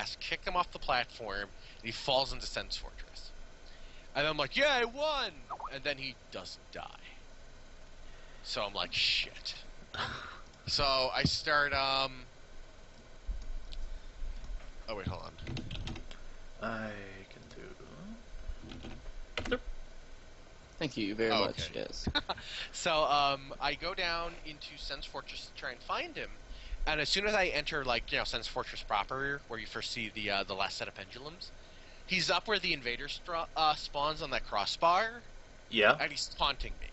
ass, kick him off the platform, and he falls into Sen's Fortress. And I'm like, yeah, I won! And then he doesn't die. So I'm like, shit. So I start, Oh wait, hold on. I can do... Thank you very much, yes. So, I go down into Sen's Fortress to try and find him, and as soon as I enter, like, Sen's Fortress proper, where you first see the last set of pendulums, he's up where the invader spawns on that crossbar, Yeah? and he's taunting me.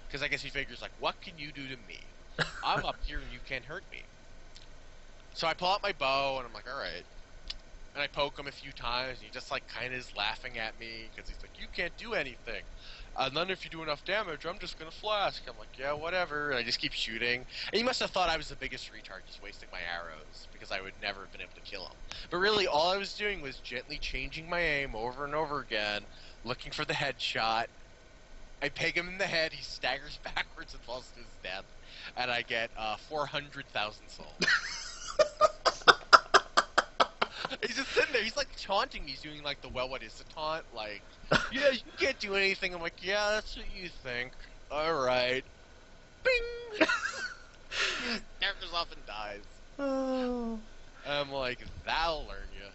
Because I guess he figures, like, what can you do to me? I'm up here and you can't hurt me. So I pull out my bow, and I'm like, alright. And I poke him a few times, and he just, like, kind of is laughing at me, because he's like, you can't do anything. And then if you do enough damage, I'm just gonna flask. I'm like, yeah, whatever. And I just keep shooting. And he must have thought I was the biggest retard, just wasting my arrows, because I would never have been able to kill him. But really, all I was doing was gently changing my aim over and over again, looking for the headshot. I peg him in the head, he staggers backwards and falls to his death, and I get 400,000 souls. He's just sitting there, he's like taunting me, he's doing like the well, what is the taunt? Like, yeah, you can't do anything. I'm like, yeah, that's what you think. Alright. Bing! He staggers off and dies. Oh. I'm like, that'll learn you.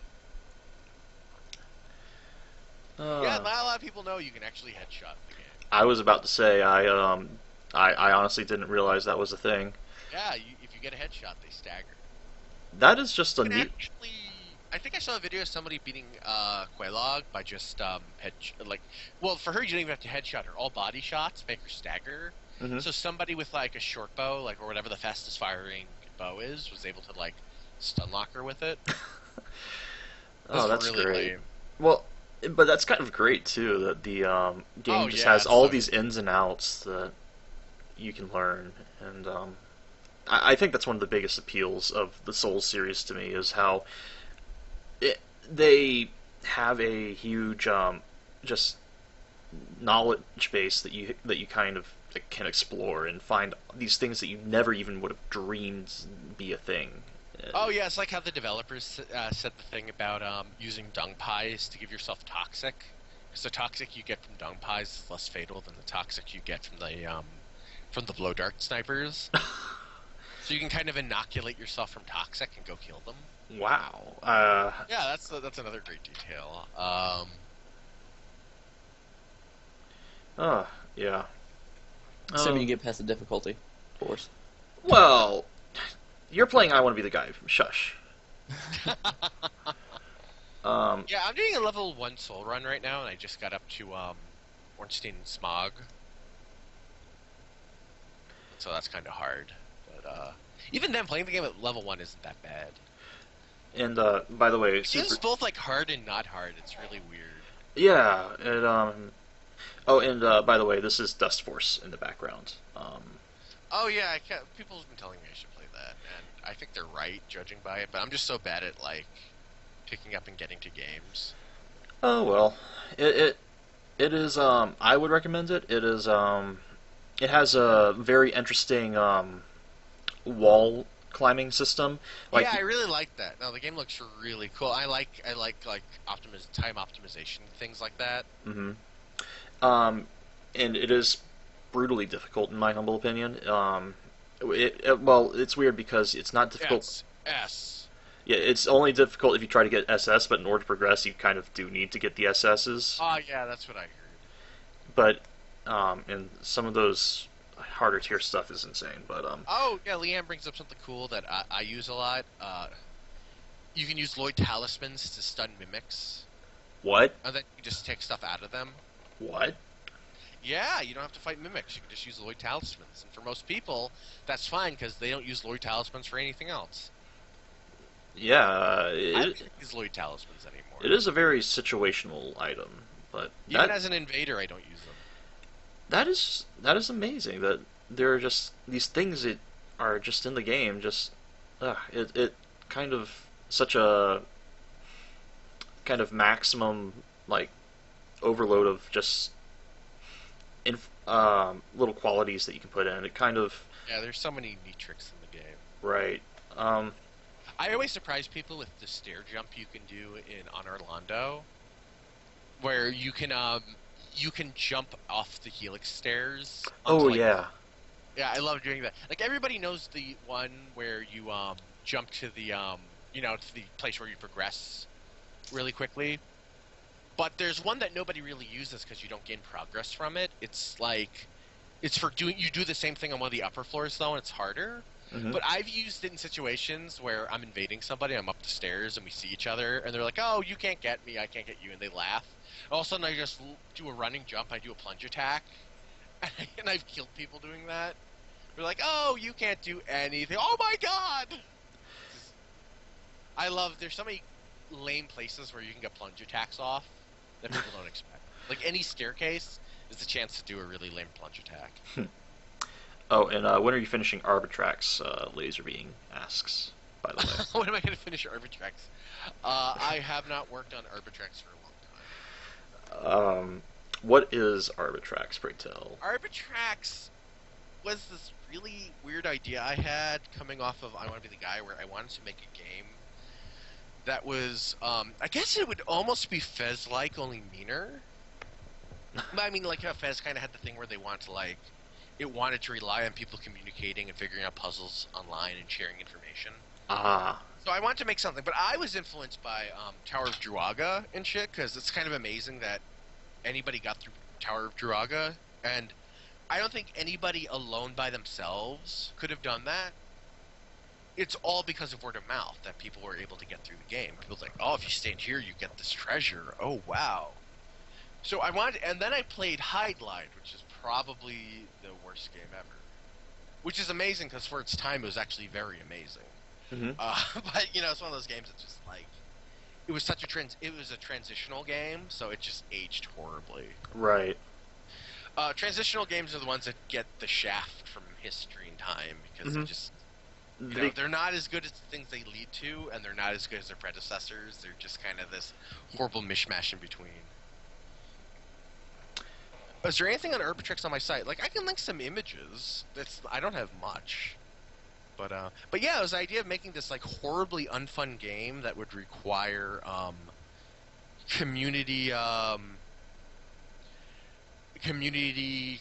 Yeah, not a lot of people know you can actually headshot the game. I was about to say, I honestly didn't realize that was a thing. Yeah, if you get a headshot, they stagger. That is just a neat... Actually, I think I saw a video of somebody beating Quelaag by just well, for her you don't even have to headshot her. All body shots make her stagger. Mm-hmm. So somebody with like a short bow, like or whatever the fastest firing bow is, was able to like stun lock her with it. Oh, that's really great. lame. Well, but that's kind of great too. That the game just has all these ins and outs that you can learn, and I think that's one of the biggest appeals of the Souls series to me is how they have a huge just knowledge base that you kind of can explore and find these things that you never even would have dreamed be a thing. Oh yeah, it's like how the developers said the thing about using dung pies to give yourself toxic, because the toxic you get from dung pies is less fatal than the toxic you get from the blow dart snipers. So you can kind of inoculate yourself from toxic and go kill them. Wow. Yeah, that's another great detail. Yeah. Assuming you get past the difficulty, of course. Well, you're playing I Want to Be the Guy. Shush. Yeah, I'm doing a level 1 soul run right now, and I just got up to Ornstein and Smog. So that's kind of hard. But even then, playing the game at level 1 isn't that bad. And by the way, It seems both like hard and not hard. It's really weird. Yeah, and oh, and by the way, this is Dust Force in the background. Oh yeah, people have been telling me I should play that, and I think they're right, judging by it. But I'm just so bad at like picking up and getting to games. Oh well, it is. I would recommend it. It is. It has a very interesting wall climbing system. Like, yeah, I really like that. No, the game looks really cool. I like time optimization, things like that. Mm-hmm. And it is brutally difficult in my humble opinion. Well, it's weird because it's not difficult. It's S. Yeah, it's only difficult if you try to get SS, but in order to progress, you kind of do need to get the SSs. Oh yeah, that's what I heard. But and some of those harder tier stuff is insane. But oh yeah, Leanne brings up something cool that I use a lot. You can use Lloyd talismans to stun mimics. What? And then you just take stuff out of them. What? Yeah, you don't have to fight mimics. You can just use Lloyd talismans. And for most people, that's fine because they don't use Lloyd talismans for anything else. Yeah, I don't use Lloyd talismans anymore. It is a very situational item, but even as an invader, I don't use them. That is amazing that there are just these things that are just in the game. Just it kind of such a kind of maximum like overload of just little qualities that you can put in. It kind of there's so many neat tricks in the game. Right. I always surprise people with the stair jump you can do on Orlando, where you can jump off the Helix stairs onto Oh like yeah. yeah, I love doing that. Like everybody knows the one where you jump to the to the place where you progress really quickly. But there's one that nobody really uses because you don't gain progress from it. It's like it's for doing you do the same thing on one of the upper floors though, and it's harder. Hmm. But I've used it in situations where I'm invading somebody, I'm up the stairs, and we see each other, and they're like, "Oh, you can't get me, I can't get you," and they laugh. All of a sudden, I just do a running jump, I do a plunge attack, and I've killed people doing that. They're like, "Oh, you can't do anything." Oh my god! I love. There's so many lame places where you can get plunge attacks off that people don't expect. Like any staircase is a chance to do a really lame plunge attack. Oh, and when are you finishing Arbitrax? Laser Being asks, by the way. When am I going to finish Arbitrax? I have not worked on Arbitrax for a long time. What is Arbitrax, pray tell? Arbitrax was this really weird idea I had coming off of I Want to Be the Guy, where I wanted to make a game that was, I guess it would almost be Fez-like, only meaner. But I mean, like, Fez kind of had the thing where they want to, like, it wanted to rely on people communicating and figuring out puzzles online and sharing information. Ah. So I wanted to make something, but I was influenced by Tower of Druaga and shit, because it's kind of amazing that anybody got through Tower of Druaga, and I don't think anybody alone by themselves could have done that. It's all because of word of mouth that people were able to get through the game. People's like, "Oh, if you stand here, you get this treasure. Oh, wow." So I wanted, and then I played Hide Glide, which is probably the worst game ever. Which is amazing because for its time, it was actually very amazing. Mm-hmm. But it's one of those games that just like it was such a it was a transitional game, so it just aged horribly. Right. Transitional games are the ones that get the shaft from history and time because Mm-hmm. they just they're not as good as the things they lead to, and they're not as good as their predecessors. They're just kind of this horrible mishmash in between. Is there anything on Arbitrax on my site? Like, I can link some images. I don't have much. But yeah, it was the idea of making this, like, horribly unfun game that would require, community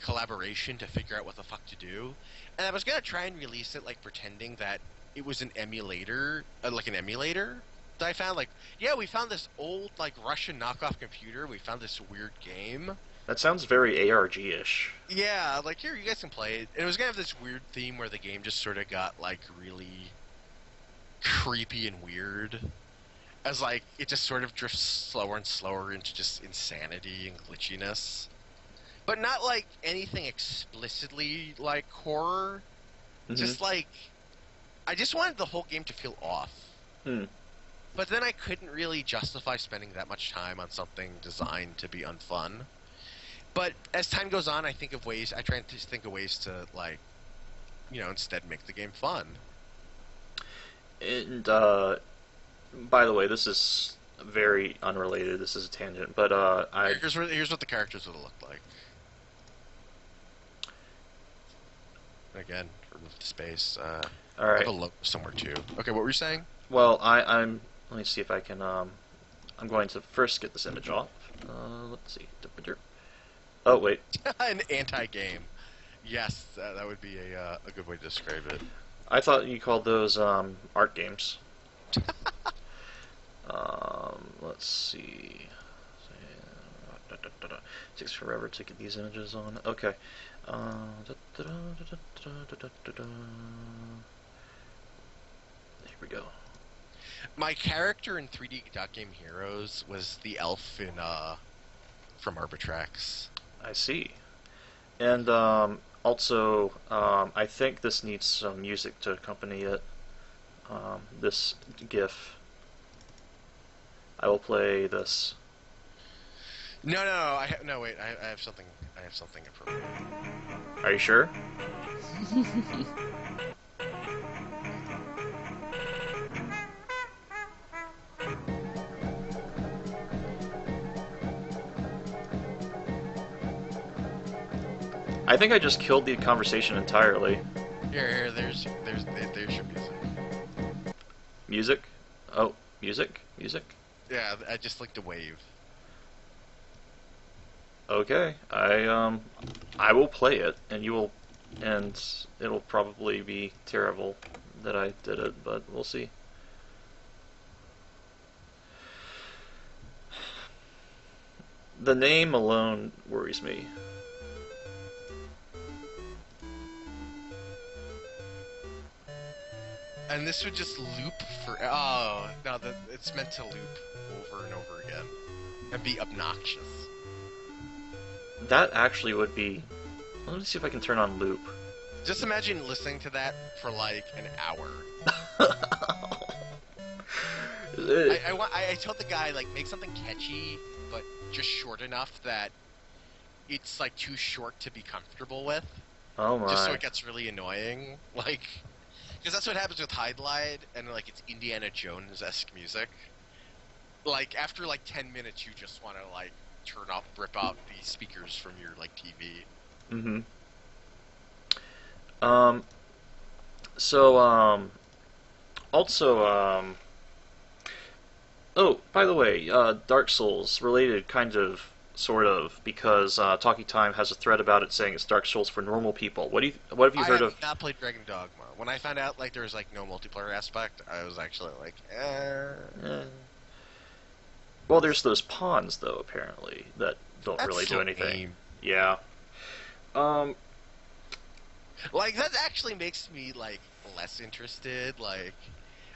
collaboration to figure out what the fuck to do. And I was gonna try and release it, like, pretending that it was an emulator, like an emulator that I found. Like, yeah, we found this old, like, Russian knockoff computer. We found this weird game. That sounds very ARG-ish. Yeah, like, here, you guys can play it. And it was gonna have this weird theme where the game just sort of got, like, really creepy and weird. As, like, it just sort of drifts slower and slower into just insanity and glitchiness. But not, like, anything explicitly, like, horror. Mm-hmm. Just, like, I just wanted the whole game to feel off. But then I couldn't really justify spending that much time on something designed to be unfun. But as time goes on, I try to think of ways to, like, instead make the game fun. And, by the way, this is very unrelated. This is a tangent, but, Here's what the characters would have looked like. Again, remove the space. all I right. have a logo somewhere, too. Okay, what were you saying? Well, I'm. Let me see if I can. I'm going to first get this image off. Let's see. Oh wait. An anti-game. Yes, that would be a good way to describe it. I thought you called those art games. Let's see. Takes forever to get these images on. Okay. Here we go. My character in 3D Dot Game Heroes was the elf in from Arbitrax. I see. And also, I think this needs some music to accompany it. This GIF. I will play this. No. Wait. I have something. I have something appropriate. Are you sure? I think I just killed the conversation entirely. Here. There's your music. Music? Oh, music? Music? Yeah, I just like the wave. Okay. I will play it, and you will, and it'll probably be terrible that I did it, but we'll see. The name alone worries me. And this would just loop for. Oh, no, it's meant to loop over and over again. And be obnoxious. That actually would be. Let me see if I can turn on loop. Just imagine listening to that for like an hour. I told the guy, like, make something catchy, but just short enough that it's like too short to be comfortable with. Oh my. Just so it gets really annoying. Like, because that's what happens with Hide Glide, and like it's Indiana Jones-esque music. Like, after like 10 minutes, you just want to like rip out the speakers from your like TV. Mm-hmm. So, also, oh, by the way, Dark Souls, related kind of, sort of, because Talkie Time has a thread about it saying it's Dark Souls for normal people. What have you heard of? I have not played Dragon Dogma. When I found out like there was like no multiplayer aspect, I was actually like, Well, there's those pawns, though, apparently, that don't That's really do anything. lame. Yeah. Like, that actually makes me, like, less interested. Like,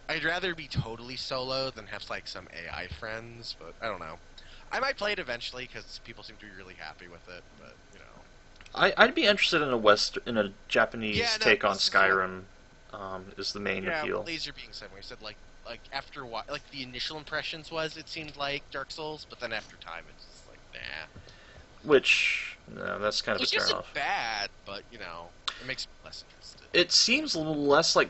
I'd rather be totally solo than have, like, some AI friends, but I don't know. I might play it eventually, because people seem to be really happy with it, but, you know. I'd be interested in a Japanese take on Skyrim, is the main appeal. Yeah, Laser being same way. I said, like after what, like, the initial impressions was it seemed like Dark Souls, but then after time, it's just like, nah. Which, no, that's kind of a Which turn isn't off. bad, but, you know, it makes me less interested. It seems a little less like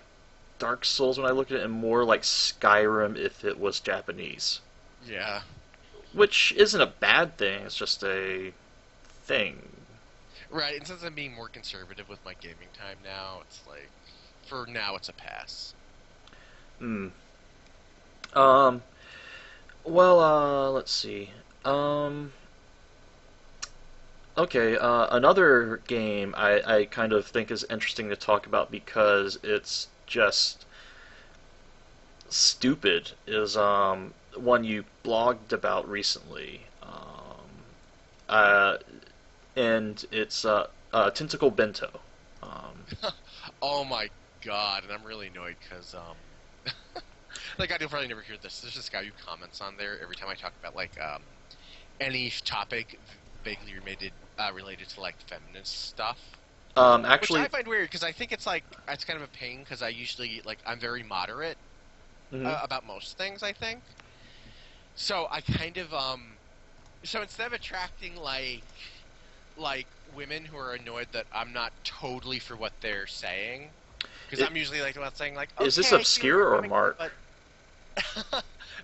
Dark Souls when I look at it, and more like Skyrim if it was Japanese. Yeah. Which isn't a bad thing, it's just a thing. Right, and since I'm being more conservative with my gaming time now, it's like, for now, it's a pass. Well, let's see. Okay, another game I kind of think is interesting to talk about because it's just stupid is one you blogged about recently. And it's Tentacle Bento. Oh my god, and I'm really annoyed because, like, you'll probably never hear this. There's this guy who comments on there every time I talk about, like, any topic vaguely related to, like, feminist stuff. Actually, Which I find weird, because I think it's, like, it's kind of a pain, because I usually, like, I'm very moderate about most things, I think. So I kind of, so instead of attracting, like women who are annoyed that I'm not totally for what they're saying, because I'm usually like the one saying like, okay, is this Obscure or Mark? But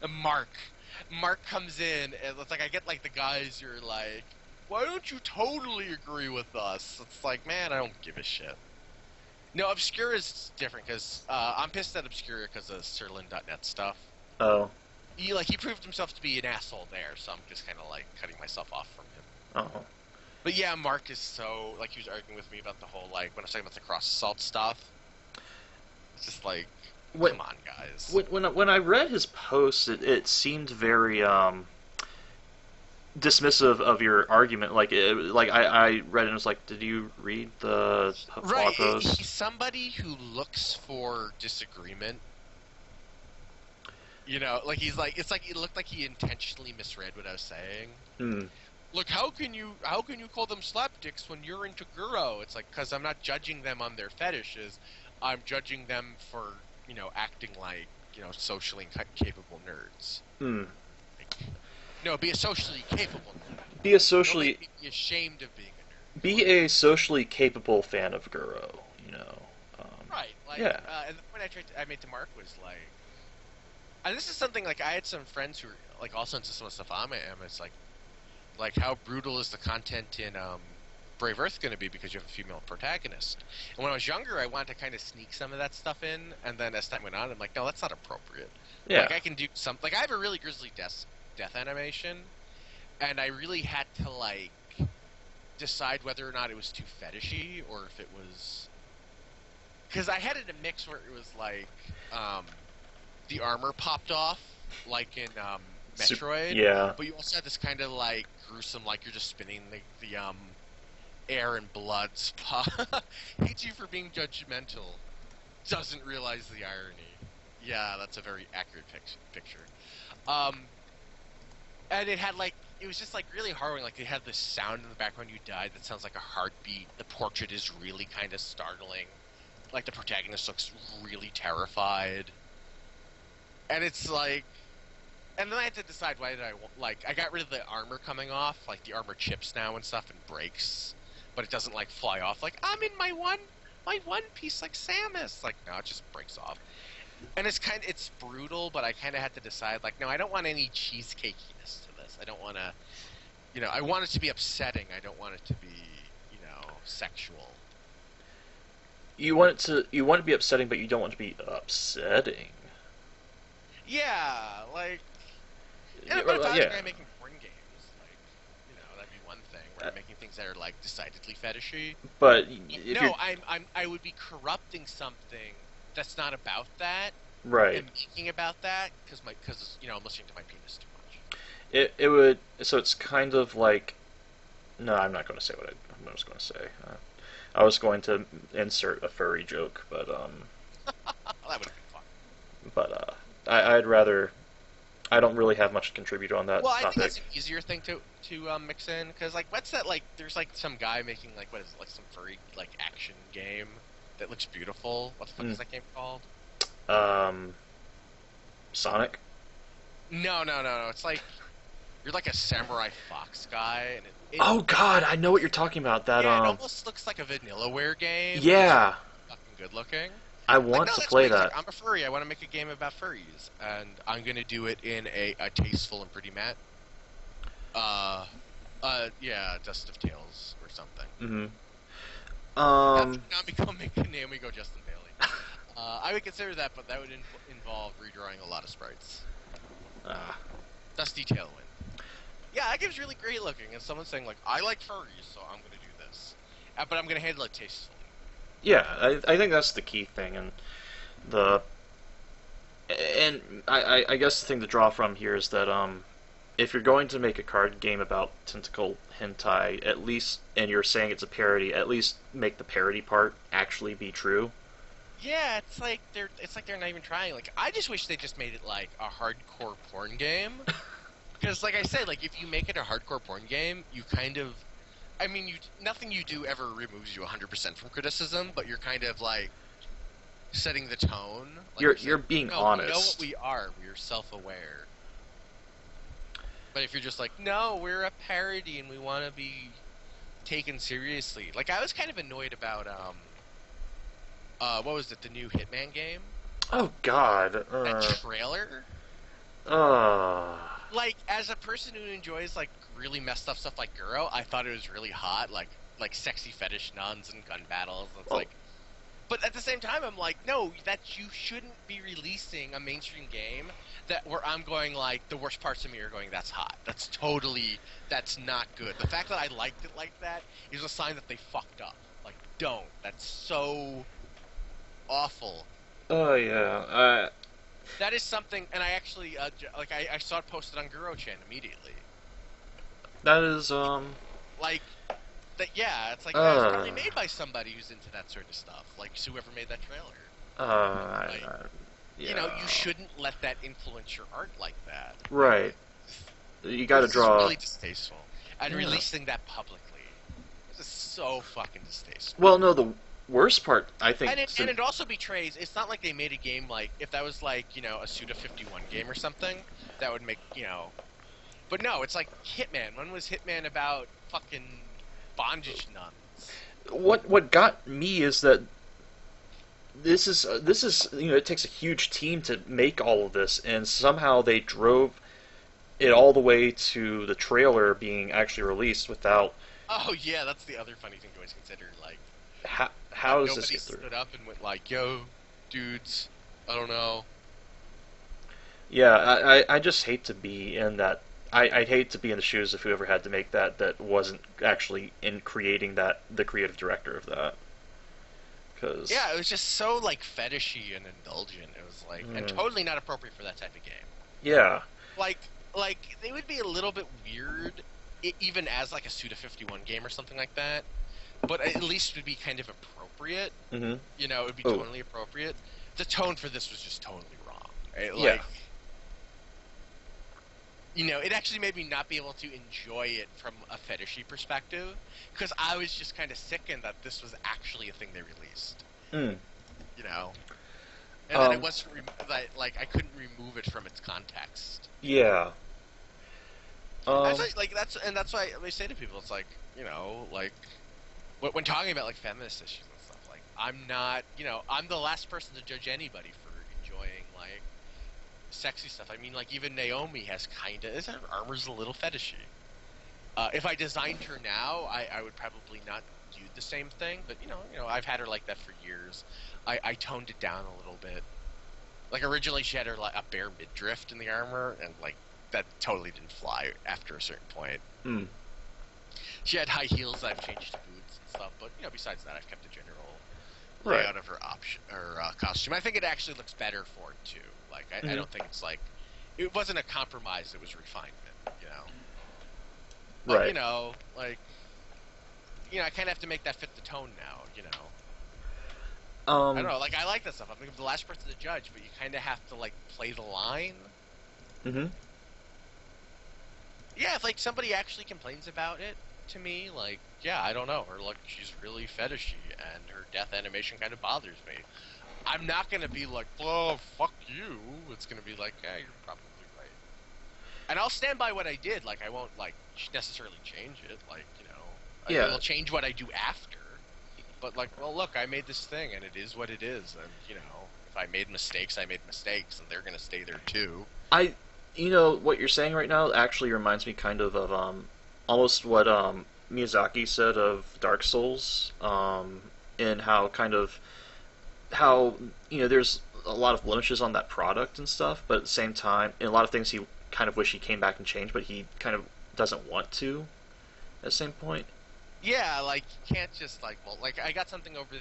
Mark comes in and it's like I get like the guys who are like, why don't you totally agree with us? It's like, man, I don't give a shit. No, Obscure is different because I'm pissed at Obscure because of Sirlin.net stuff. Oh. He proved himself to be an asshole there, so I'm just kind of like cutting myself off from him. Oh. But yeah, Mark is so, like, he was arguing with me about the whole, like, when I was talking about the cross-assault stuff. It's just like, come on, guys. When I read his post, it seemed very dismissive of your argument. Like, I read it and was like, did you read the blog post? He's somebody who looks for disagreement. You know, like, he's like, it's like, it looked like he intentionally misread what I was saying. Look, how can you call them slapdicks when you're into Guro? It's like, because I'm not judging them on their fetishes. I'm judging them for, you know, acting like, you know, socially capable nerds. Like, no, be a socially capable nerd. Be ashamed of being a nerd. Be a socially capable fan of Guro, you know. Right. Like, yeah. And the point I made to Mark was like, and this is something like I had some friends who were like also into some of the stuff I'm. It's like how brutal is the content in Brave Earth's going to be because you have a female protagonist. And when I was younger, I wanted to kind of sneak some of that stuff in, and then as time went on, I'm like, no, that's not appropriate. Yeah. Like, I can do some... Like, I have a really grisly death animation, and I really had to, like, decide whether or not it was too fetishy, or if it was... Because I had it in a mix where it was, like, the armor popped off, like in Metroid. Yeah. But you also had this kind of, like, gruesome, like, you're just spinning the air and blood spot. Hates you for being judgmental. Doesn't realize the irony. Yeah, that's a very accurate picture. And it had, like, it was just, like, really harrowing. Like, it had this sound in the background you died that sounds like a heartbeat. The portrait is really kind of startling. Like, the protagonist looks really terrified. And it's, like... And then I had to decide why did I... Like, I got rid of the armor coming off. Like, the armor chips now and stuff and breaks. But it doesn't, like, fly off. Like, I'm in my one piece like Samus. Like, no, it just breaks off. And it's brutal, but I kind of had to decide, like, no, I don't want any cheesecakiness to this. I don't want to, I want it to be upsetting. I don't want it to be, sexual. You want to be upsetting, but you don't want it to be upsetting. Yeah, like, and if I was a guy making porn games, like, that'd be one thing. Where I'm making things that are, like, decidedly fetishy. But I would be corrupting something that's not about that, right? And making about that because I'm listening to my penis too much. It would, so it's kind of like, no, I'm not going to say what I was going to say. I was going to insert a furry joke, but that would have been fun. But I'd rather. I don't really have much to contribute on that topic. I think that's an easier thing to mix in, because, like, what's that, like, there's, like, some guy making, like, what is it, like, some furry, like, action game that looks beautiful. What the fuck is that game called? Sonic? No, it's like, you're like a samurai fox guy, and oh god, I know what you're talking about, that, yeah, it almost looks like a Vanillaware game. Yeah. Fucking good looking. I want to play that. Like, I'm a furry. I want to make a game about furries, and I'm gonna do it in a tasteful and pretty matte. Dust of Tales or something. Mm-hmm. Not become Naomi-Go Justin Bailey. I would consider that, but that would involve redrawing a lot of sprites. Dusty Tailwind. Yeah, that game's really great looking, and someone's saying, like, I like furries, so I'm gonna do this. But I'm gonna handle it tastefully. Yeah, I think that's the key thing, and I guess the thing to draw from here is that if you're going to make a card game about tentacle hentai, at least, and you're saying it's a parody, at least make the parody part actually be true. Yeah, it's like they're not even trying. Like, I just wish they just made it like a hardcore porn game. Because, like I said, like, if you make it a hardcore porn game, you kind of, I mean, nothing you do ever removes you 100% from criticism, but you're kind of like setting the tone. Like you're being honest. We know what we are. We're self-aware. But if you're just like, no, we're a parody and we want to be taken seriously. Like, I was kind of annoyed about what was it? The new Hitman game. Oh God. That trailer. Like, as a person who enjoys, like, really messed up stuff like Guro, I thought it was really hot, like sexy fetish nuns and gun battles. It's like, but at the same time, I'm like, no, that you shouldn't be releasing a mainstream game where I'm going, like, the worst parts of me are going, that's hot. That's not good. The fact that I liked it like that is a sign that they fucked up. Like, don't. That's so awful. Oh, yeah. That is something, and I actually, I saw it posted on Guro-chan immediately. That is, Like, yeah, it's like, it's probably made by somebody who's into that sort of stuff. Like, whoever made that trailer. Yeah. You know, you shouldn't let that influence your art like that. Right. You gotta draw... It's really distasteful. And releasing that publicly. This is so fucking distasteful. Well, no, the worst part, I think... And it also betrays, it's not like they made a game like, if that was like, a Suda51 game or something, that would make, But no, it's like Hitman. When was Hitman about fucking bondage nuns? What got me is that this is it takes a huge team to make all of this, and somehow they drove it all the way to the trailer being actually released without Oh yeah, that's the other funny thing to always consider. Like, How does this nobody get through? stood up and went like, "Yo, dudes, I don't know." Yeah, I just hate to be in that. I'd hate to be in the shoes of whoever had to make that wasn't actually in creating that, the creative director of that. Because, Yeah, it was just so like fetishy and indulgent. It was like, and totally not appropriate for that type of game. yeah. Like, they would be a little bit weird, even as like a Suda 51 game or something like that. But at least it would be kind of appropriate. Mm-hmm. You know, it would be Oh. totally appropriate. The tone for this was just totally wrong. Right? Yeah. Like, you know, it actually made me not be able to enjoy it from a fetishy perspective, because I was just kind of sickened that this was actually a thing they released. Mm. You know, and that it Um, wasn't that like I couldn't remove it from its context. yeah. That's like that's why I say to people, it's like, you know, like when talking about like feminist issues and stuff, like I'm not, you know, I'm the last person to judge anybody for enjoying like sexy stuff. I mean, like even Naomi has her armor's a little fetishy. If I designed her now, I would probably not do the same thing. But you know, I've had her like that for years. I toned it down a little bit. Like originally, she had her like a bare midriff in the armor, and like that totally didn't fly after a certain point. Mm. She had high heels. I've changed to boots and stuff. But you know, besides that, I've kept the general Right. layout of her costume. I think it actually looks better for it too. Like I don't think it's like it wasn't a compromise. It was refinement. You know. But Right. you know, like I kind of have to make that fit the tone now. You know. I don't know. Like I like that stuff. I'm the last person to judge, but you kind of have to like play the line. Mm-hmm. Yeah, if like somebody actually complains about it to me, like yeah, I don't know, or like she's really fetishy and her death animation kind of bothers me. I'm not gonna be like, oh fuck you. It's gonna be like, yeah, you're probably right. And I'll stand by what I did. Like I won't like necessarily change it. Like Yeah. I will change what I do after. But like, well, look, I made this thing, and it is what it is. And if I made mistakes, I made mistakes, and they're gonna stay there too. What you're saying right now actually reminds me kind of almost what Miyazaki said of Dark Souls, and how there's a lot of blemishes on that product and stuff, but at the same time, and a lot of things he kind of wish he came back and changed, but he kind of doesn't want to at the same point. Yeah, like you can't just like I got something over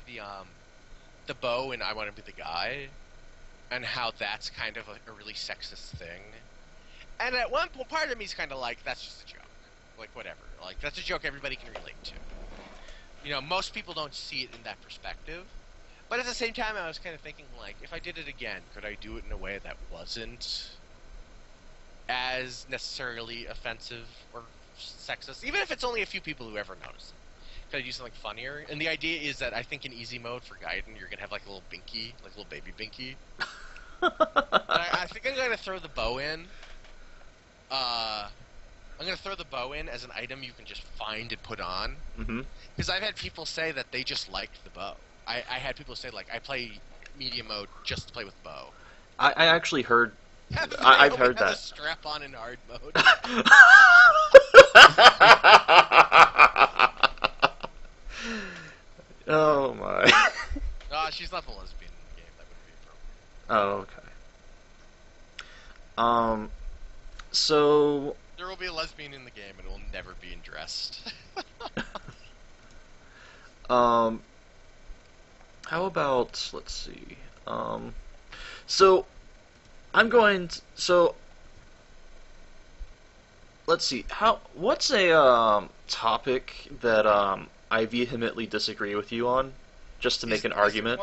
the bow, and I want to be the guy, and how that's kind of a really sexist thing. And at one point, part of me is kind of like, that's just a joke. Like, whatever. Like, that's a joke everybody can relate to. Most people don't see it in that perspective. But at the same time, I was kind of thinking, like, if I did it again, could I do it in a way that wasn't as necessarily offensive or sexist? Even if it's only a few people who ever notice it. Could I do something funnier? And the idea is that I think in easy mode for Gaiden, you're going to have, like, a little binky, like a little baby binky. I think I'm going to throw the bow in. I'm going to throw the bow in as an item you can just find and put on. Mm-hmm. Because I've had people say that they just liked the bow. I had people say, like, I play medium mode just to play with the bow. I actually heard. Yeah, I've heard that. Strap on in hard mode. Oh my. She's not the lesbian in the game. That wouldn't be appropriate. Oh, okay. So There will be a lesbian in the game, and it will never be dressed. how about, let's see. So I'm going to, so let's see. What's a topic that I vehemently disagree with you on, just to make an argument?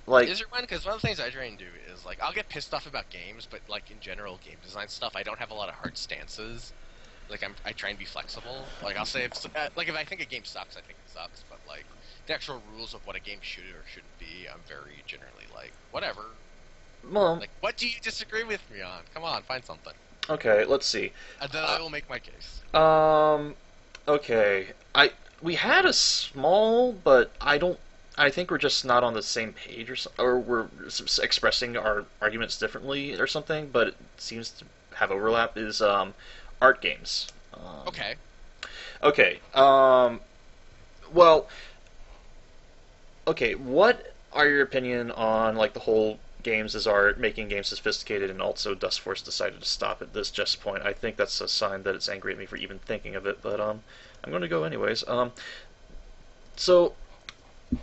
Like, Is there one? Because one of the things I try and do is, like, I'll get pissed off about games, but, like, in general game design stuff, I don't have a lot of hard stances. Like, I try and be flexible. Like, I'll say, if I think a game sucks, I think it sucks, but, like, the actual rules of what a game should or shouldn't be, I'm very generally, like, whatever. well, Like, what do you disagree with me on? Come on, find something. okay, let's see. And then I will make my case. Okay. We had a small, but I think we're just not on the same page, or we're expressing our arguments differently or something. But it seems to have overlap. Is art games? Okay. Okay. Well, okay. What are your opinion on like the whole games as art, making games sophisticated, and also Dustforce decided to stop at this just point? I think that's a sign that it's angry at me for even thinking of it, but I'm going to go anyways. So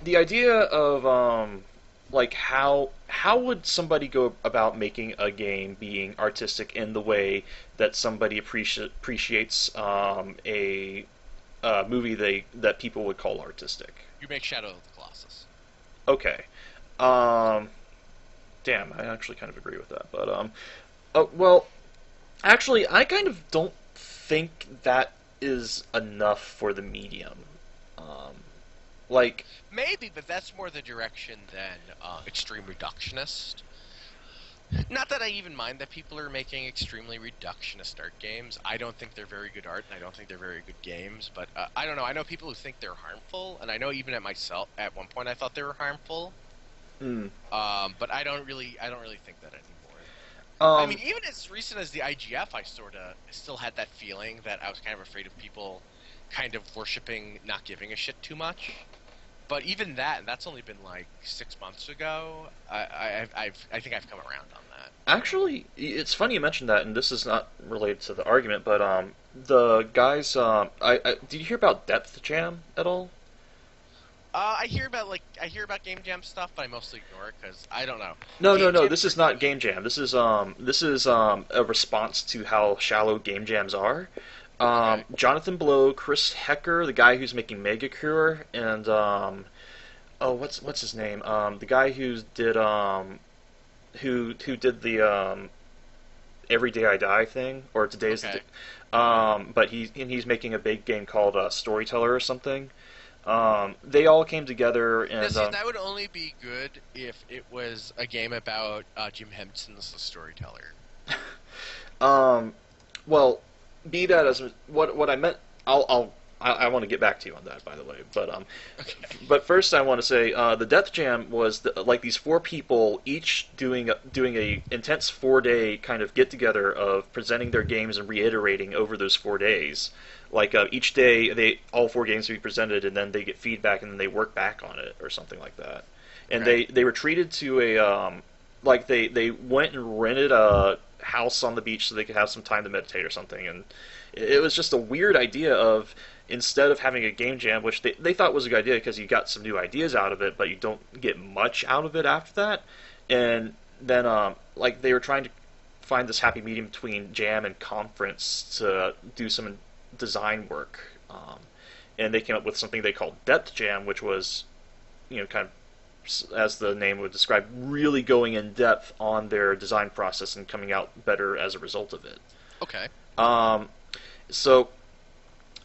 the idea of like how would somebody go about making a game being artistic in the way that somebody appreciates a movie that people would call artistic? You make Shadow of the Colossus. Okay. Um, Damn, I actually kind of agree with that, but well, actually, I kind of don't think that is enough for the medium. Um, like, Maybe, but that's more the direction than extreme reductionist. Not that I even mind that people are making extremely reductionist art games. I don't think they're very good art, and I don't think they're very good games. But I don't know. I know people who think they're harmful, and I know even at one point I thought they were harmful. mm, But I don't really think that anymore. I um, mean, even as recent as the IGF, I sort of still had that feeling that I was kind of afraid of people kind of worshiping not giving a shit too much. But even that, and that's only been like 6 months ago. I think I've come around on that. actually, it's funny you mentioned that, and this is not related to the argument, but the guys, did you hear about Depth Jam at all? I hear about game jam stuff, but I mostly ignore it because I don't know. No, no, Game no. jam This for is not me. Game Jam. This is a response to how shallow game jams are. Okay. Jonathan Blow, Chris Hecker, the guy who's making Megacure, and oh, what's his name? The guy who did the Every Day I Die thing, or Today's the Okay. Day. But he's making a big game called Storyteller or something. They all came together Now, and see, that would only be good if it was a game about Jim Henson's the storyteller. um, well, be that as what I meant. I want to get back to you on that, by the way. Okay. But first I want to say the Death Jam was like these four people each doing a intense 4 day kind of get together of presenting their games and reiterating over those 4 days. Like each day, they all four games would be presented, and then they get feedback, and then they work back on it or something like that. And Right. they were treated to a like they went and rented a house on the beach so they could have some time to meditate or something. And it was just a weird idea of instead of having a game jam, which they thought was a good idea because you got some new ideas out of it, but you don't get much out of it after that. And then like they were trying to find this happy medium between jam and conference to do some design work. And they came up with something they called Depth Jam, which was, kind of as the name would describe, really going in depth on their design process and coming out better as a result of it. Okay. Um, so,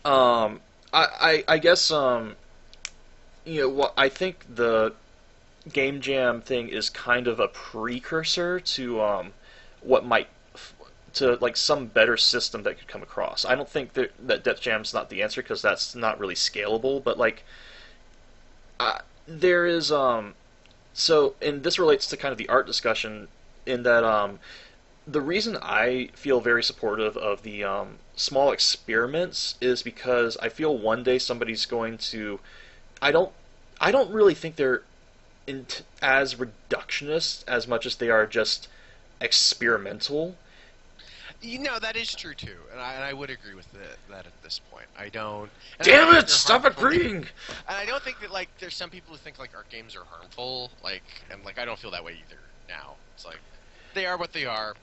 I guess, what I think the game jam thing is kind of a precursor to what might to like some better system that could come across. I don't think that Depth Jam's not the answer because that's not really scalable. But like, there is so, and this relates to kind of the art discussion in that the reason I feel very supportive of the small experiments is because I feel one day somebody's going to. I don't. I don't really think they're as reductionist as much as they are just experimental. That is true too, and I would agree with that at this point. I don't. And I don't Damn think it! they're Stop harmful. agreeing. And I don't think that like there's some people who think like art games are harmful, and I don't feel that way either. Now it's like they are what they are,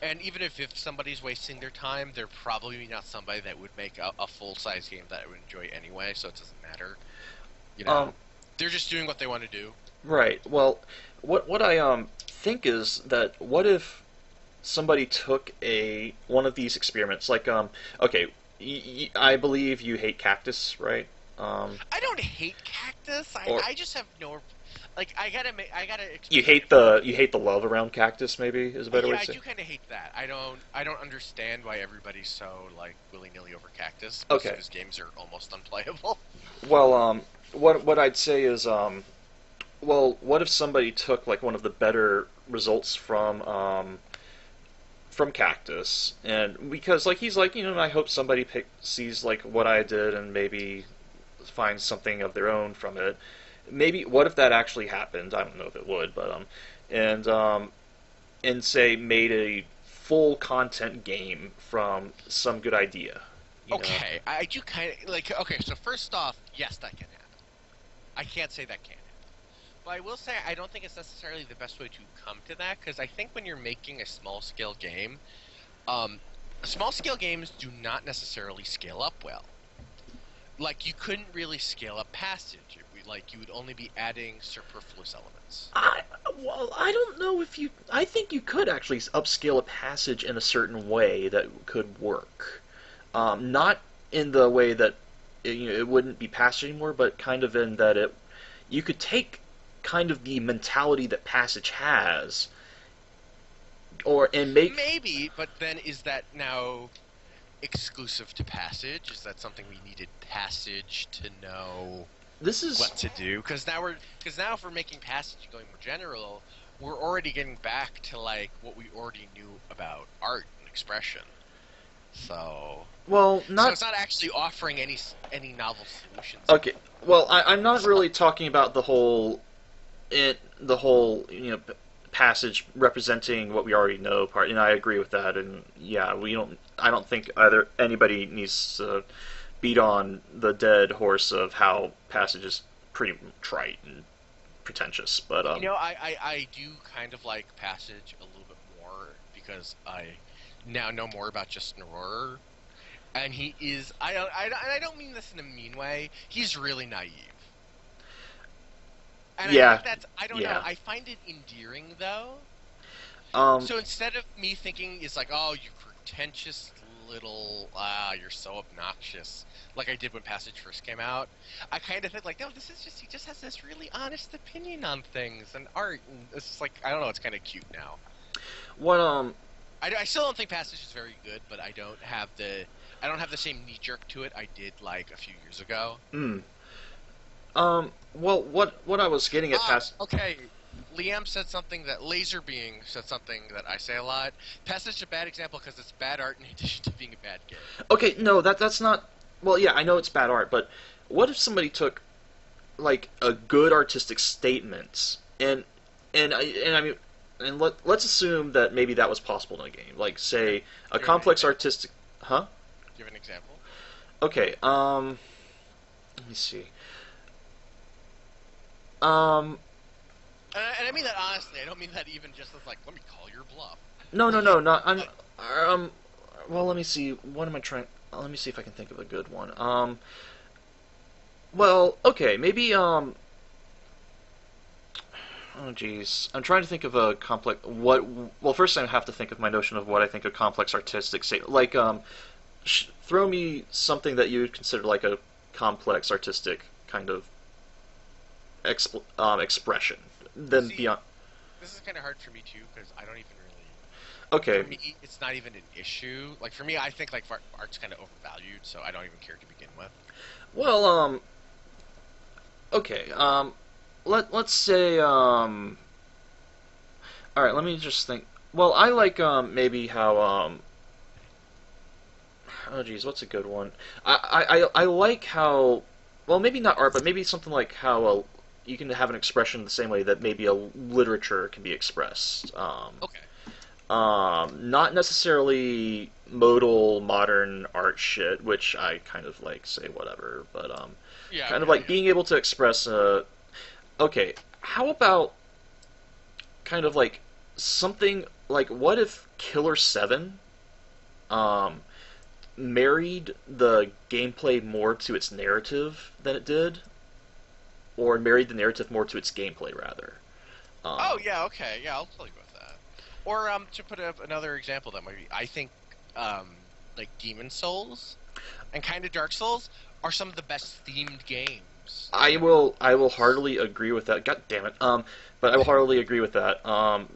and even if somebody's wasting their time, they're probably not somebody that would make a full size game that I would enjoy anyway. So it doesn't matter. You know, Um, they're just doing what they want to do. right. Well, what I think is that what if somebody took a one of these experiments, like okay, I believe you hate cactus, right? I don't hate cactus. Or I just have no. Like I gotta you explain hate it further. the love around cactus, maybe is a better way Yeah, to I say. do kind of hate that. I don't understand why everybody's so like willy nilly over cactus. Most of Okay. his games are almost unplayable. Well, what I'd say is well, what if somebody took like one of the better results from from Cactus, and because like he's like, I hope somebody sees like what I did and maybe finds something of their own from it. Maybe what if that actually happened? I don't know if it would, but and and say made a full content game from some good idea. Okay, I do kind of like. Okay, so first off, yes, that can happen. I can't say that can't happen. But I will say I don't think it's necessarily the best way to come to that, because I think when you're making a small-scale game, small-scale games do not necessarily scale up well. Like, you couldn't really scale up Passage. Like, you would only be adding superfluous elements. I don't know if you... I think you could actually upscale a Passage in a certain way that could work. Not in the way that it wouldn't be Passage anymore, but kind of in that you could take kind of the mentality that Passage has, and make... Maybe, but then is that now exclusive to Passage? Is that something we needed Passage to know what to do? Because now if we're making Passage going more general, we're already getting back to like what we already knew about art and expression. So so it's not actually offering any novel solutions. Okay, well, I'm not really talking about the whole Passage representing what we already know part, and I agree with that. And yeah, I don't think either anybody needs to beat on the dead horse of how Passage is pretty trite and pretentious. But I do kind of like Passage a little bit more because I now know more about Justin Rohrer, and he is I don't mean this in a mean way. He's really naive. And I think I don't know. I find it endearing, though. So instead of me thinking it's like, oh, you pretentious little, you're so obnoxious, like I did when Passage first came out, I kind of think like, no, he just has this really honest opinion on things and art, and it's just like, I don't know, it's kind of cute now. I still don't think Passage is very good, but I don't have the same knee jerk to it I did like a few years ago. Well, what I was getting at okay, Liam said something that Laserbeing said something that I say a lot. Passage is a bad example because it's bad art in addition to being a bad game. Okay, no, that's not. Well, yeah, I know it's bad art, but what if somebody took like a good artistic statement and I mean, and let's assume that maybe that was possible in a game, like say a complex artistic. Huh? Give an example. Okay. Let me see. And I mean that honestly. I don't mean that even just as like, let me call your bluff. No, not. Well, let me see. What am I trying? Let me see if I can think of a good one. Well, okay, maybe. Oh, geez, I'm trying to think of a complex. Well, first I have to think of my notion of what I think a complex artistic state. Like, throw me something that you would consider like a complex artistic kind of expression. Then beyond. This is kind of hard for me too because I don't even really. Okay. For me, it's not even an issue. Like for me, I think like art's kind of overvalued, so I don't even care to begin with. Well, okay. Let's say all right. Let me just think. Well, I like maybe how oh geez, what's a good one? I like how, well, maybe not art, but maybe something like how you can have an expression the same way that maybe a literature can be expressed. Okay. Not necessarily modal modern art shit, which I kind of like, say whatever, but being able to express. Okay, how about kind of like something like, what if Killer 7 married the gameplay more to its narrative than it did, or married the narrative more to its gameplay rather? Oh yeah, okay, yeah, I'll tell you about that. Or to put up another example that might be, I think like Demon Souls and kind of Dark Souls are some of the best themed games. I will heartily agree with that. God damn it. But I will heartily agree with that.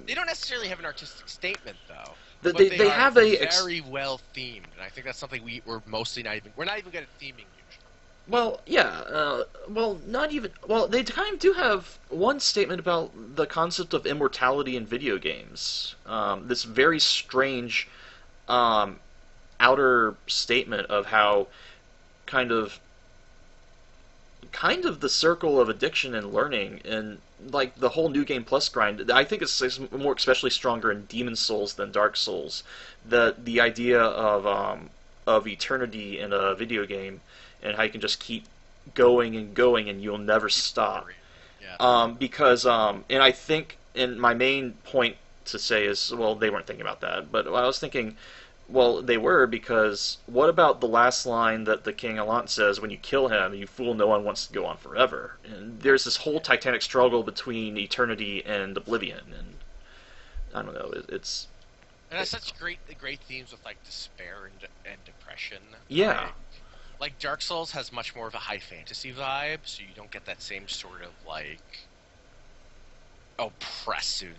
They don't necessarily have an artistic statement though. They have very well themed, and I think that's something we're not even good at theming usually. Well, yeah. Well, not even. Well, they kind of do have one statement about the concept of immortality in video games. This very strange um, outer statement of how kind of the circle of addiction and learning and like the whole new game plus grind. I think it's more especially stronger in Demon Souls than Dark Souls. The idea of eternity in a video game and how you can just keep going and going and you'll never stop. Yeah. And I think, and my main point to say is, well, they weren't thinking about that, but I was thinking, well, they were, because what about the last line that the King Allant says when you kill him, you fool, no one wants to go on forever? And there's this whole titanic struggle between eternity and oblivion, and I don't know, it's... And has such great themes with like despair and depression. Yeah. Like Dark Souls has much more of a high fantasy vibe, so you don't get that same sort of like oppressive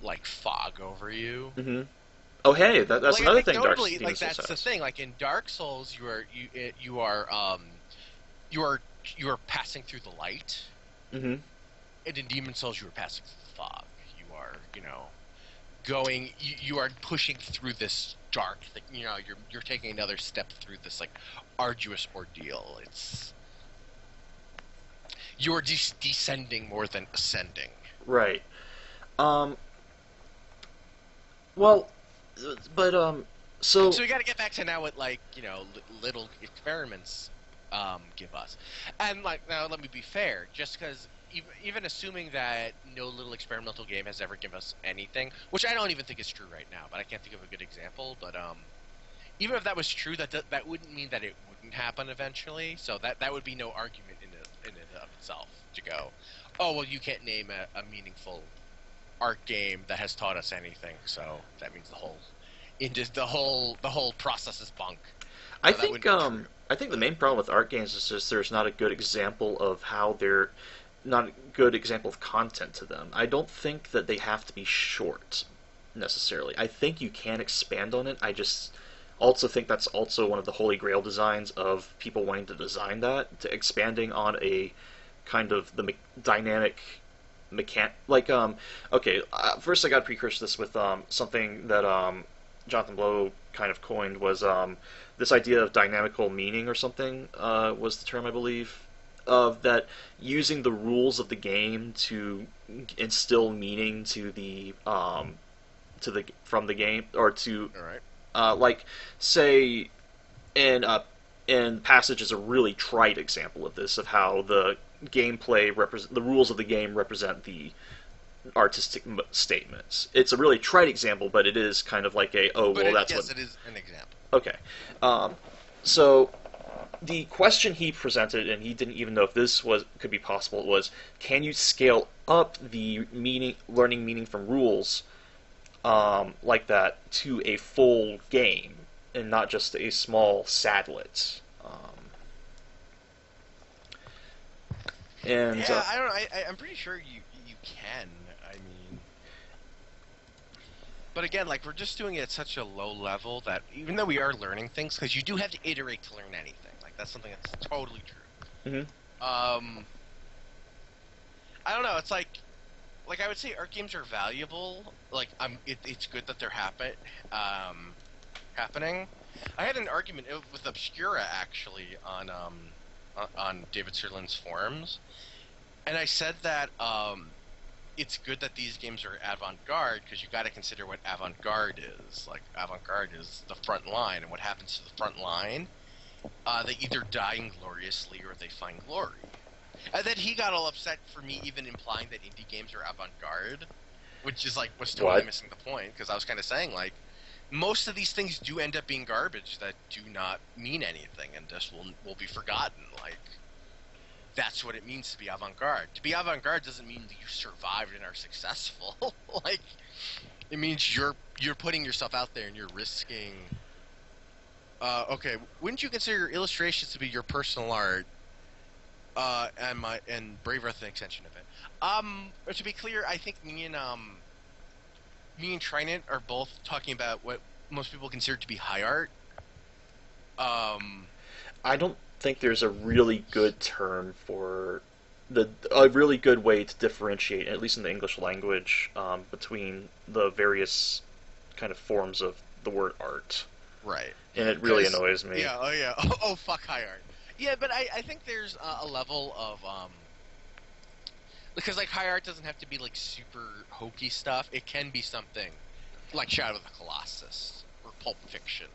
like fog over you. Mm-hmm. Oh, hey, that's like, another thing. Notably, Dark Souls that's has. the thing. Like in Dark Souls, you are passing through the light, Mm-hmm. and in Demon Souls, you are passing through the fog. You are, going. You are pushing through this dark thing. You're taking another step through this like arduous ordeal. You're descending more than ascending. Right. Well, but so we got to get back to now what little experiments give us, and like now let me be fair, just because even assuming that no little experimental game has ever given us anything, which I don't even think is true right now, but I can't think of a good example. But even if that was true, that wouldn't mean that it wouldn't happen eventually. So that would be no argument in and of itself to go, oh well, you can't name a meaningful art game that has taught us anything, so that means the whole process is bunk. I So I think the main problem with art games is just there's not a good example of how they're not a good example of content to them. I don't think that they have to be short necessarily. I think you can expand on it. I just also think that's also one of the holy grail designs of people wanting to design that, to expanding on a kind of the dynamic first I got to precursor this with something that Jonathan Blow kind of coined was this idea of dynamical meaning or something was the term, I believe, of that using the rules of the game to instill meaning to the from the game, or to like say in Passage is a really trite example of this, of how the the rules of the game represent the artistic statements. It's a really trite example, but it is kind of like it is an example. Okay. So the question he presented, and he didn't even know if this could be possible, was, can you scale up the learning meaning from rules like that to a full game and not just a small sadlet? And yeah, I don't know. I'm pretty sure you can. I mean, but again, like we're just doing it at such a low level that even though we are learning things, because you do have to iterate to learn anything. Like that's something that's totally true. Mm-hmm. I don't know. It's like I would say art games are valuable. Like it's good that they're happening. I had an argument with Obscura actually on David Sirlin's forums, and I said that it's good that these games are avant-garde because you got to consider what avant-garde is. Like avant-garde is the front line, and what happens to the front line? They either die ingloriously or they find glory. And then he got all upset for me even implying that indie games are avant-garde, which is like was totally missing the point, because I was kind of saying like most of these things do end up being garbage that do not mean anything and just will be forgotten. Like that's what it means to be avant-garde. To be avant-garde doesn't mean that you survived and are successful. Like it means you're putting yourself out there and you're risking. Okay, wouldn't you consider your illustrations to be your personal art? And Brave Earth an extension of it. To be clear, I think me and Trynant are both talking about what most people consider to be high art. I don't think there's a really good term for a really good way to differentiate, at least in the English language, between the various kind of forms of the word art. Right. And it really annoys me. Yeah, oh yeah. Oh, fuck high art. Yeah, but I think there's a level of, because, like, high art doesn't have to be, like, super hokey stuff. It can be something like Shadow of the Colossus, or Pulp Fiction,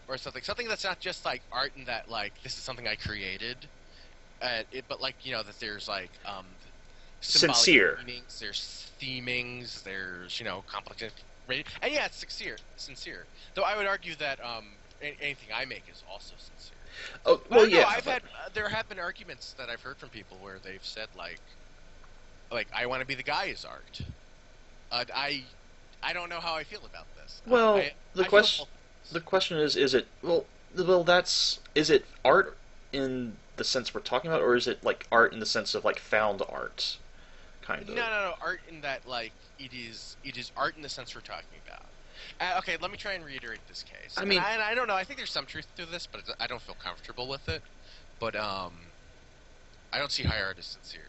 or something that's not just, like, art in that, like, this is something I created, but, like, you know, that there's, like, sincere. Meanings, there's themings, there's, you know, complex, and yeah, it's sincere. Though I would argue that anything I make is also sincere. Oh, well, yeah. Know, there have been arguments that I've heard from people where they've said like I want to be the guy is art. I don't know how I feel about this. Well, the question is it is it art in the sense we're talking about, or is it like art in the sense of like found art, kind of? No, art in that like it is art in the sense we're talking about. Okay, let me try and reiterate this case. I mean, I don't know. I think there's some truth to this, but I don't feel comfortable with it. But I don't see high art as sincere.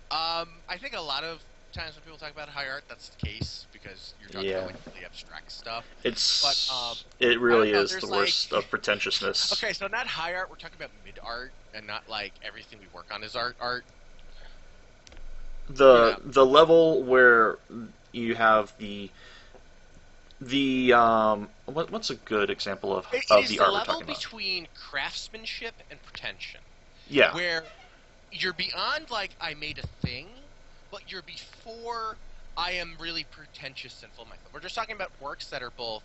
I think a lot of times when people talk about high art, that's the case because you're talking about like really abstract stuff. It really is the worst of pretentiousness. Okay, so not high art. We're talking about mid art, and not like everything we work on is art. The level where you have what's a good example of the art we're talking about? It's the level between craftsmanship and pretension. Yeah. Where you're beyond, like, I made a thing, but you're before I am really pretentious and full of myself. We're just talking about works that are both,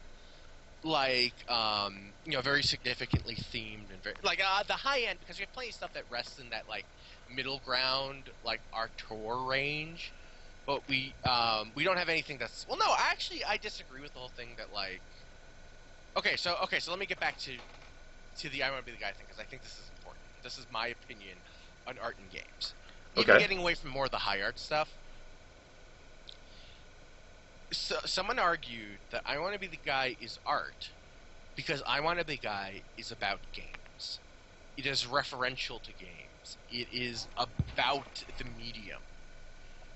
like, you know, very significantly themed and very, like, the high end, because we have plenty of stuff that rests in that, like, middle ground, like, Artur range. But we don't have anything that's... Well, no, actually, I disagree with the whole thing that, like... Okay, so let me get back to the I want to be the guy thing, because I think this is important. This is my opinion on art in games. Even getting away from more of the high art stuff. So, someone argued that I want to be the guy is art, because I want to be the guy is about games. It is referential to games. It is about the medium.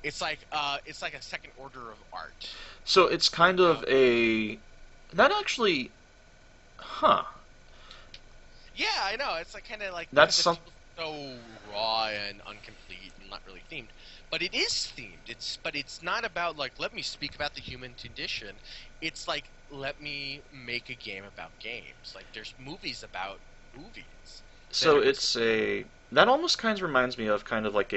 It's like a second order of art. So it's kind of a... That actually... Huh. Yeah, I know. It's like kind of like... That's so raw and incomplete and not really themed. But it is themed. But it's not about, like, let me speak about the human condition. It's like, let me make a game about games. Like, there's movies about movies. So it's a... That almost kind of reminds me of kind of like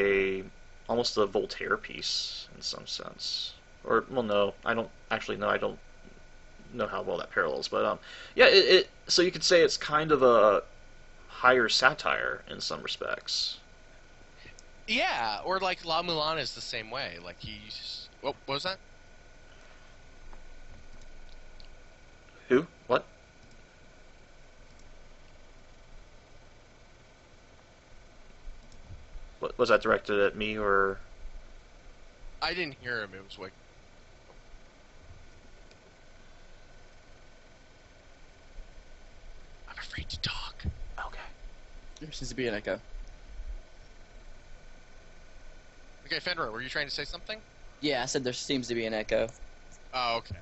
almost a Voltaire piece in some sense. Or, well, no, I don't actually know. I don't know how well that parallels, but yeah, so you could say it's kind of a higher satire in some respects. Yeah, or like La Mulan is the same way. Like what was that? Who? What? Was that directed at me or? I didn't hear him. It was like. I'm afraid to talk. Okay. There seems to be an echo. Okay, Fenrir, were you trying to say something? Yeah, I said there seems to be an echo. Oh, okay.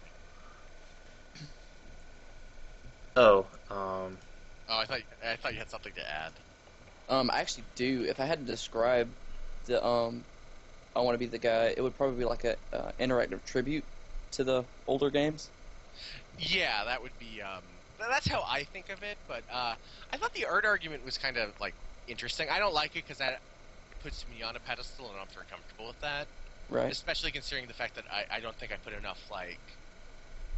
Oh, Oh, I thought you had something to add. I actually do. If I had to describe the I want to be the guy, it would probably be like a interactive tribute to the older games. Yeah, that would be. That's how I think of it. But I thought the art argument was kind of like interesting. I don't like it because that puts me on a pedestal, and I'm very comfortable with that. Right. Especially considering the fact that I don't think I put enough like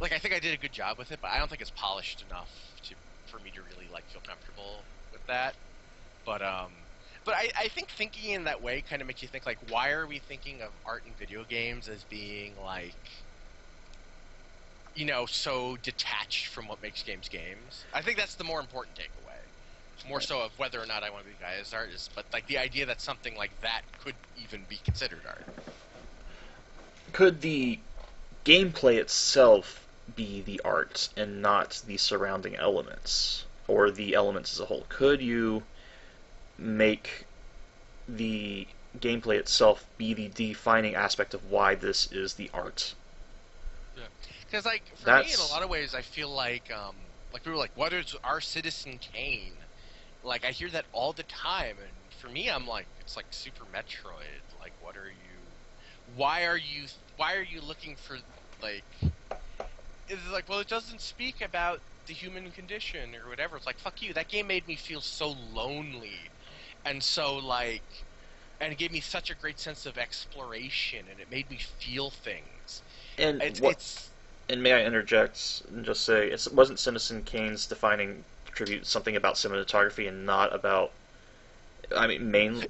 I think I did a good job with it, but I don't think it's polished enough for me to really like feel comfortable with that. But I think thinking in that way kind of makes you think, like, why are we thinking of art in video games as being, like, you know, so detached from what makes games games? I think that's the more important takeaway. It's more so of whether or not I want to be the guy as artist, but, like, the idea that something like that could even be considered art. Could the gameplay itself be the art and not the surrounding elements, or the elements as a whole? Could you make the gameplay itself be the defining aspect of why this is the art. Because, like, for me, in a That's lot of ways, I feel like people are like, what is our Citizen Kane? Like, I hear that all the time, and for me, I'm like, it's like Super Metroid. Like, what are you? Why are you looking for, like? It's like, well, it doesn't speak about the human condition or whatever. It's like, fuck you. That game made me feel so lonely, and so like, and it gave me such a great sense of exploration, and it made me feel things. and It's what it's and may I interject and just say it wasn't Citizen Kane's defining attribute something about cinematography and not about I mean mainly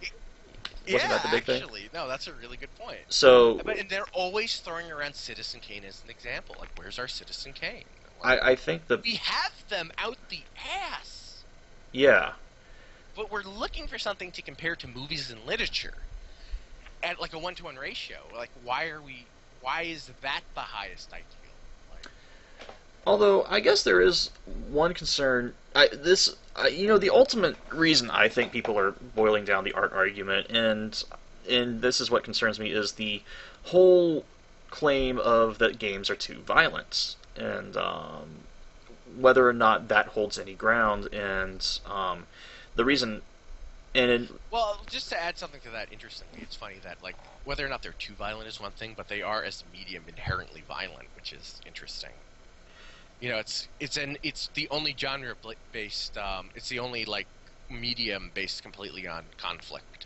wasn't yeah, that the big thing? actually, no, that's a really good point. So And they're always throwing around Citizen Kane as an example. Like, where's our Citizen Kane? Like, I think that we have them out the ass, yeah. but we're looking for something to compare to movies and literature at like a 1-to-1 ratio. Like, why is that the highest ideal? Like, Although I guess there is one concern. The ultimate reason I think people are boiling down the art argument, and this is what concerns me, is the whole claim of that games are too violent, and whether or not that holds any ground, and the reason, well, just to add something to that, interestingly, it's funny that like whether or not they're too violent is one thing, but they are as a medium inherently violent, which is interesting. You know, it's the only genre based. It's the only like medium based completely on conflict.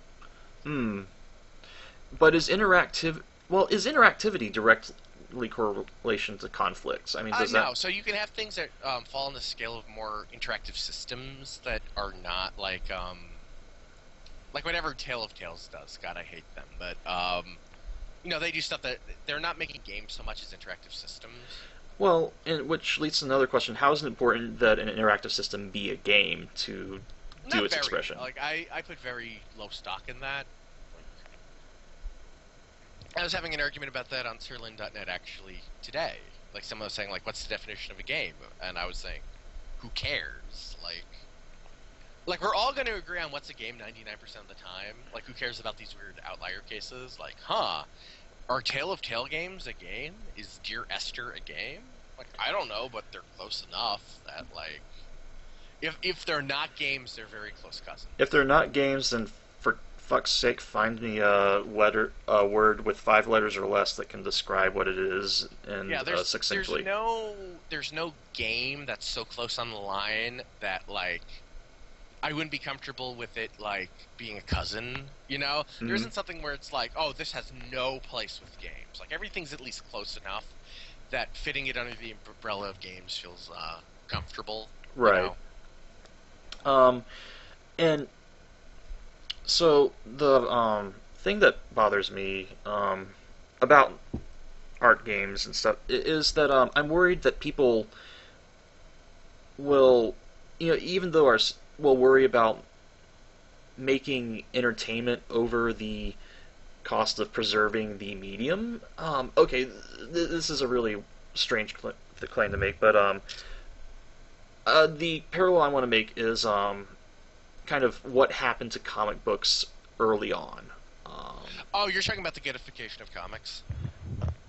but is interactivity directly correlation to conflicts? I mean, does No, that? so you can have things that fall on the scale of more interactive systems that are not like whatever Tale of Tales does. God, I hate them, but they do stuff that they're not making games so much as interactive systems. Well, and which leads to another question: how is it important that an interactive system be a game to do Not its very. expression? Like I put very low stock in that. I was having an argument about that on Sirlin.net actually today. Like someone was saying, like, what's the definition of a game? And I was saying, who cares? Like we're all going to agree on what's a game 99% of the time. Like, who cares about these weird outlier cases? Like, are Tale of Tale games a game? Is Dear Esther a game? Like, I don't know, but they're close enough that, like, if they're not games, they're very close cousins. If they're not games, then for fuck's sake, find me a word with 5 letters or less that can describe what it is and Yeah, succinctly. there's no game that's so close on the line that, like, I wouldn't be comfortable with it, like, being a cousin, you know? Mm-hmm. There isn't something where it's like, oh, this has no place with games. Like, everything's at least close enough that fitting it under the umbrella of games feels comfortable. Right. You know? And so the thing that bothers me about art games and stuff is that I'm worried that people will, even though will worry about making entertainment over the cost of preserving the medium. Okay, this is a really strange claim to make, but the parallel I want to make is kind of what happened to comic books early on. Oh, you're talking about the ghettofication of comics?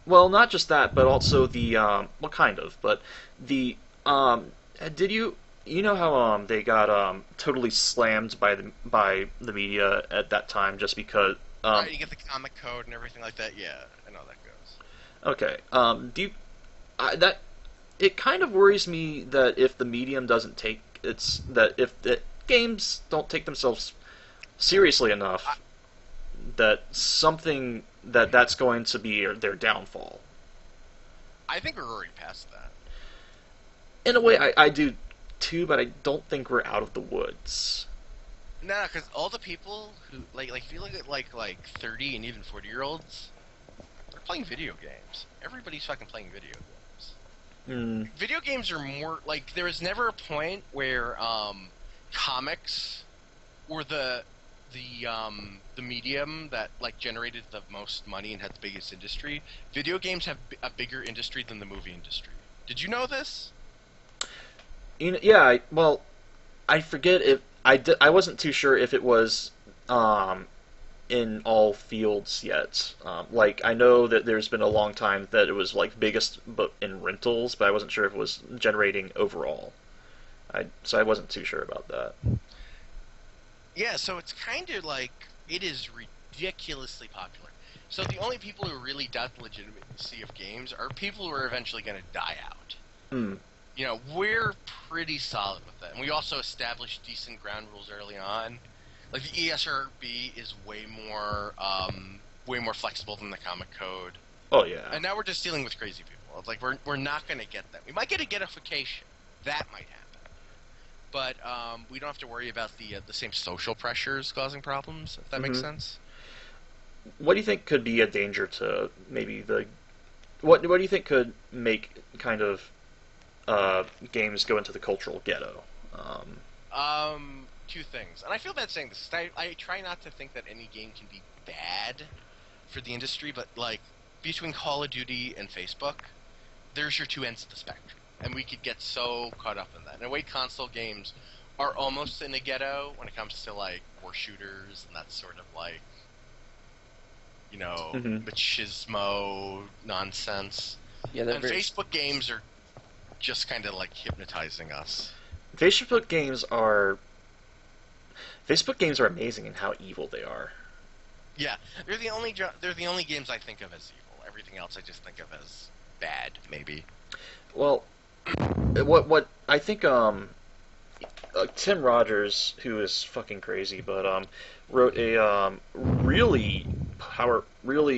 Well, not just that, but also the well, kind of, but the did you know how they got totally slammed by the media at that time just because Right, you get the comic code and everything like that. Yeah, I know how that goes. Okay. That it kind of worries me that if the medium doesn't take if the games don't take themselves seriously enough, that's going to be their downfall. I think we're already past that. In a way, I do too, but I don't think we're out of the woods. No, because all the people who if you look at like 30 and even 40-year-olds, they're playing video games. Everybody's fucking playing video games. Video games are more like there was never a point where comics were the medium that like generated the most money and had the biggest industry. Video games have a bigger industry than the movie industry. Did you know this? Yeah, well, I forget if I wasn't too sure if it was in all fields yet. Like I know that there's been a long time that it was like biggest, but in rentals, but I wasn't sure if it was generating overall. So I wasn't too sure about that. Yeah, so it's kind of like it is ridiculously popular. So the only people who really doubt the legitimacy of games are people who are eventually going to die out. Hmm. You know, we're pretty solid with that. And we also established decent ground rules early on. Like, the ESRB is way more flexible than the comic code. Oh, yeah. And now we're just dealing with crazy people. It's like, we're not going to get that. We might get a ghettofication. That might happen. But we don't have to worry about the same social pressures causing problems, if that makes sense. What do you think could be a danger to maybe the... What do you think could make kind of games go into the cultural ghetto? Two things. And I feel bad saying this. I try not to think that any game can be bad for the industry, but, like, between Call of Duty and Facebook, there's your two ends of the spectrum. And we could get so caught up in that. In a way, console games are almost in a ghetto when it comes to, like, war shooters and that sort of, like, you know, machismo nonsense. Yeah, and Facebook games are just kind of, like, hypnotizing us. Facebook games are amazing in how evil they are. Yeah, they're the only games I think of as evil. Everything else I just think of as bad, maybe. Well, what I think Tim Rogers, who is fucking crazy, but wrote a really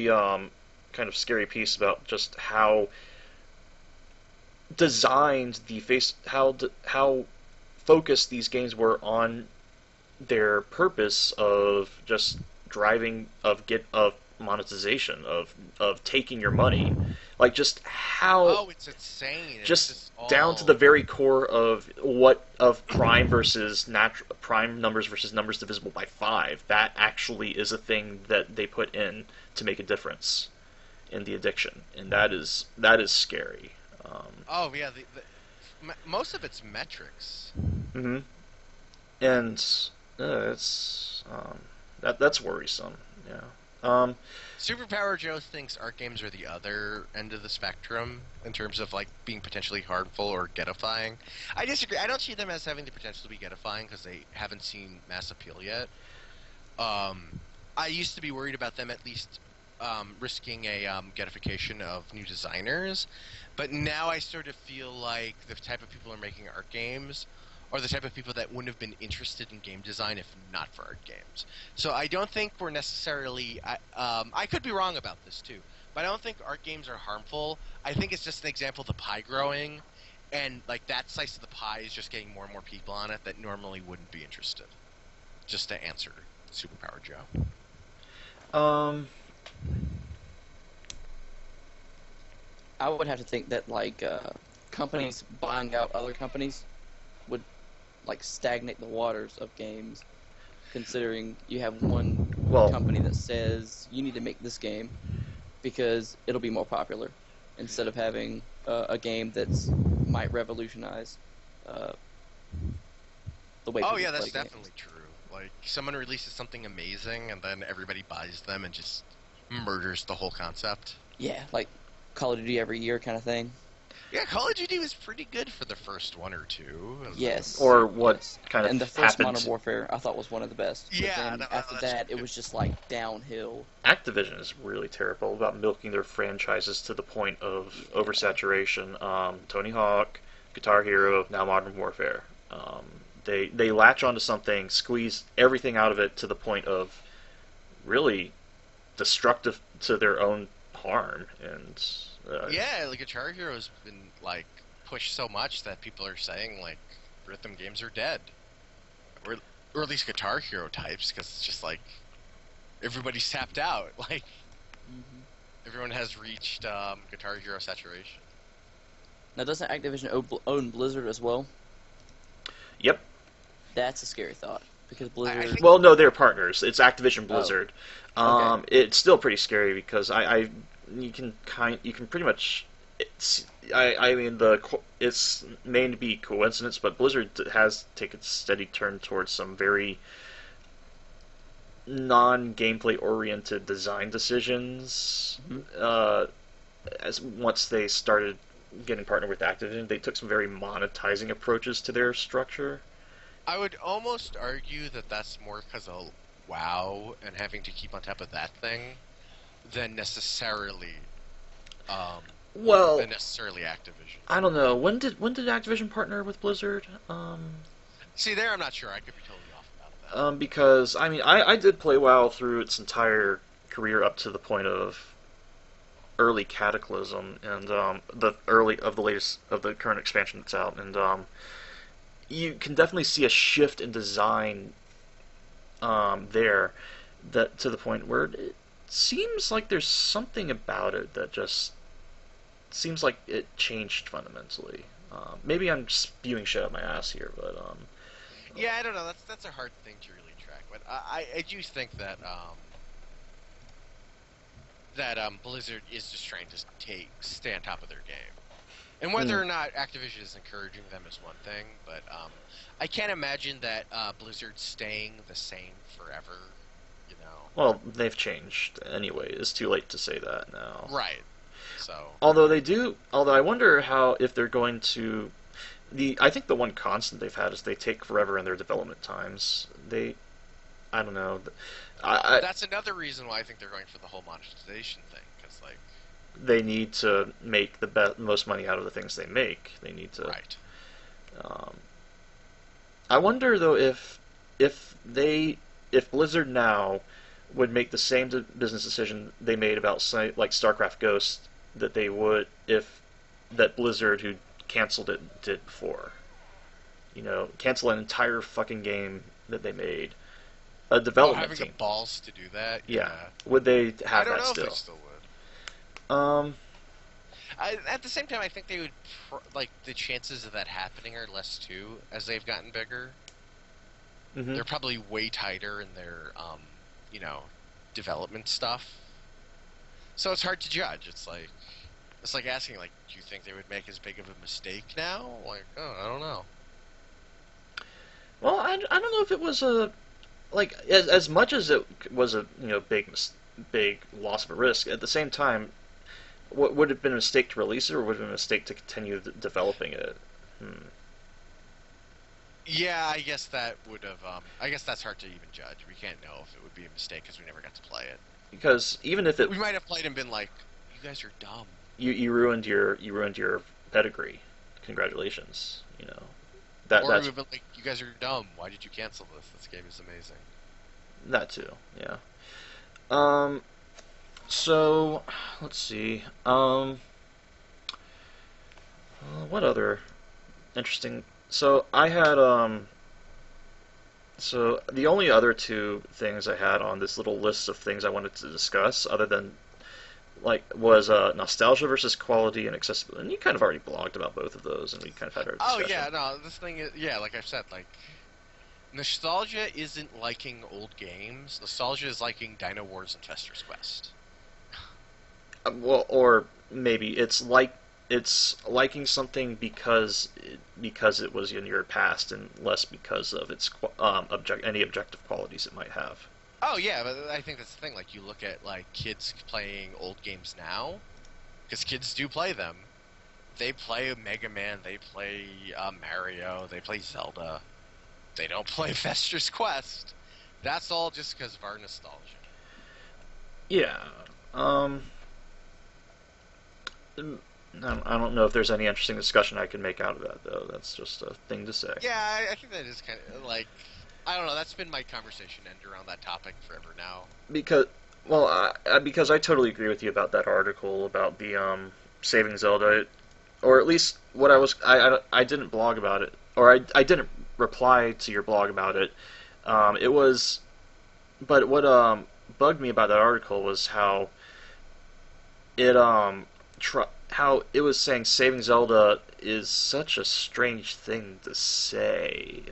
kind of scary piece about just how designed how focused these games were on their purpose of just driving of monetization of taking your money, like just how it's insane. Just down to the very core of prime versus prime numbers versus numbers divisible by 5. That actually is a thing that they put in to make a difference in the addiction, and that is scary. Yeah, most of it's metrics. Mm-hmm. And it's that's worrisome. Yeah. Superpower Joe thinks art games are the other end of the spectrum in terms of like being potentially harmful or ghettifying. I disagree. I don't see them as having the potential to be ghettifying because they haven't seen mass appeal yet. I used to be worried about them at least risking a ghettification of new designers, but now I sort of feel like the type of people who are making art games are the type of people that wouldn't have been interested in game design if not for art games. So I don't think we're necessarily... I could be wrong about this too, but I don't think art games are harmful. I think it's just an example of the pie growing, and like that slice of the pie is just getting more and more people on it that normally wouldn't be interested. Just to answer Superpower Joe. I would have to think that like companies buying out other companies would like stagnate the waters of games, considering you have one company that says you need to make this game because it'll be more popular, instead of having a game that's might revolutionize the way. Oh yeah, that's definitely true. Like someone releases something amazing and then everybody buys them and just murders the whole concept. Yeah, like Call of Duty every year kind of thing. Yeah, Call of Duty was pretty good for the first one or two. Yes. Or what kind of and the first happened. Modern Warfare I thought was one of the best. Yeah. But then after that, it was just like downhill. Activision is really terrible about milking their franchises to the point of oversaturation. Tony Hawk, Guitar Hero, now Modern Warfare. They latch onto something, squeeze everything out of it to the point of really destructive to their own harm. And yeah, like Guitar Hero's been like pushed so much that people are saying like rhythm games are dead, or at least Guitar Hero types, because it's just like everybody's tapped out. Like everyone has reached Guitar Hero saturation. Now, doesn't Activision own Blizzard as well? Yep. That's a scary thought, because Blizzard... Well, no, they're partners. It's Activision Blizzard. Okay. It's still pretty scary because you can pretty much... it's I mean it's may be coincidence, but Blizzard has taken a steady turn towards some very non-gameplay oriented design decisions. As once they started getting partnered with Activision, they took some very monetizing approaches to their structure. I would almost argue that that's more because of WoW and having to keep on top of that thing than necessarily Well, Activision. I don't know. When did Activision partner with Blizzard? See, there I'm not sure. I could be totally off about that. Because I mean, I did play WoW through its entire career up to the point of early Cataclysm and the early of the latest of the current expansion that's out, and you can definitely see a shift in design there, that to the point where it seems like there's something about it that just seems like it changed fundamentally. Maybe I'm spewing shit out my ass here, but yeah, I don't know. That's a hard thing to really track, but I do think that Blizzard is just trying to stay on top of their game. And whether or not Activision is encouraging them is one thing, but I can't imagine that Blizzard staying the same forever, you know. well, they've changed anyway. It's too late to say that now. Right. So. Although I wonder if they're going to. I think the one constant they've had is they take forever in their development times. I don't know. That's another reason why I think they're going for the whole monetization thing, because like they need to make the most money out of the things they make. They need to. Right. I wonder though if Blizzard now would make the same business decision they made about like StarCraft Ghost that they would if that Blizzard who canceled it did before. You know, cancel an entire fucking game that they made. A development having team. the balls to do that. Yeah. Would they have I don't that know still? if they still would. Um. At the same time, I think they would like the chances of that happening are less too as they've gotten bigger. Mm-hmm. They're probably way tighter in their development stuff. So it's hard to judge. It's like asking, like, do you think they would make as big of a mistake now? Like, oh, I don't know. Well, I don't know if it was as much as it was a big loss of a risk. At the same time, what would it have been a mistake to release it, or would it have been a mistake to continue developing it? Yeah, I guess that would have. I guess that's hard to even judge. We can't know if it would be a mistake because we never got to play it. Because even if we might have played and been like, "You guys are dumb. You ruined your pedigree. Congratulations." You know or we would have been like, "You guys are dumb. Why did you cancel this? This game is amazing." That too, yeah. So let's see. What other interesting? So I had So the only other two things I had on this little list of things I wanted to discuss, other than was nostalgia versus quality and accessibility. And you kind of already blogged about both of those, and we kind of had our discussion. Oh yeah, no, this thing is like I've said, like nostalgia isn't liking old games. Nostalgia is liking Dino Wars and Fester's Quest. Well, or maybe it's liking something because it was in your past, and less because of its any objective qualities it might have. Oh yeah, but I think that's the thing. Like you look at like kids playing old games now, because kids do play them. They play Mega Man, they play Mario, they play Zelda. They don't play Fester's Quest. That's all just because of our nostalgia. Yeah. I don't know if there's any interesting discussion I can make out of that, though. That's just a thing to say. Yeah, I think that is kind of like, I don't know. That's been my conversation end around that topic forever now. Because I totally agree with you about that article about the Saving Zelda, or at least what I didn't blog about it, or I didn't reply to your blog about it. But what bugged me about that article was how it how it was saying Saving Zelda is such a strange thing to say.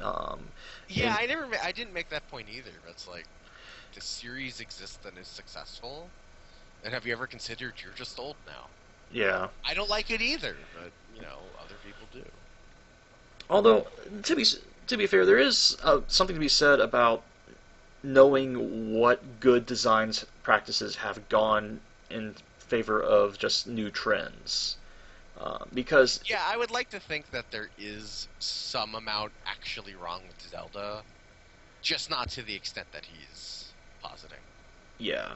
Yeah, I didn't make that point either. It's like the series exists and is successful. And have you ever considered you're just old now? Yeah. I don't like it either, but other people do. Although to be fair, there is something to be said about knowing what good designs practices have gone in favor of just new trends. Because Yeah, I would like to think that there is some amount actually wrong with Zelda, just not to the extent that he's positing. yeah,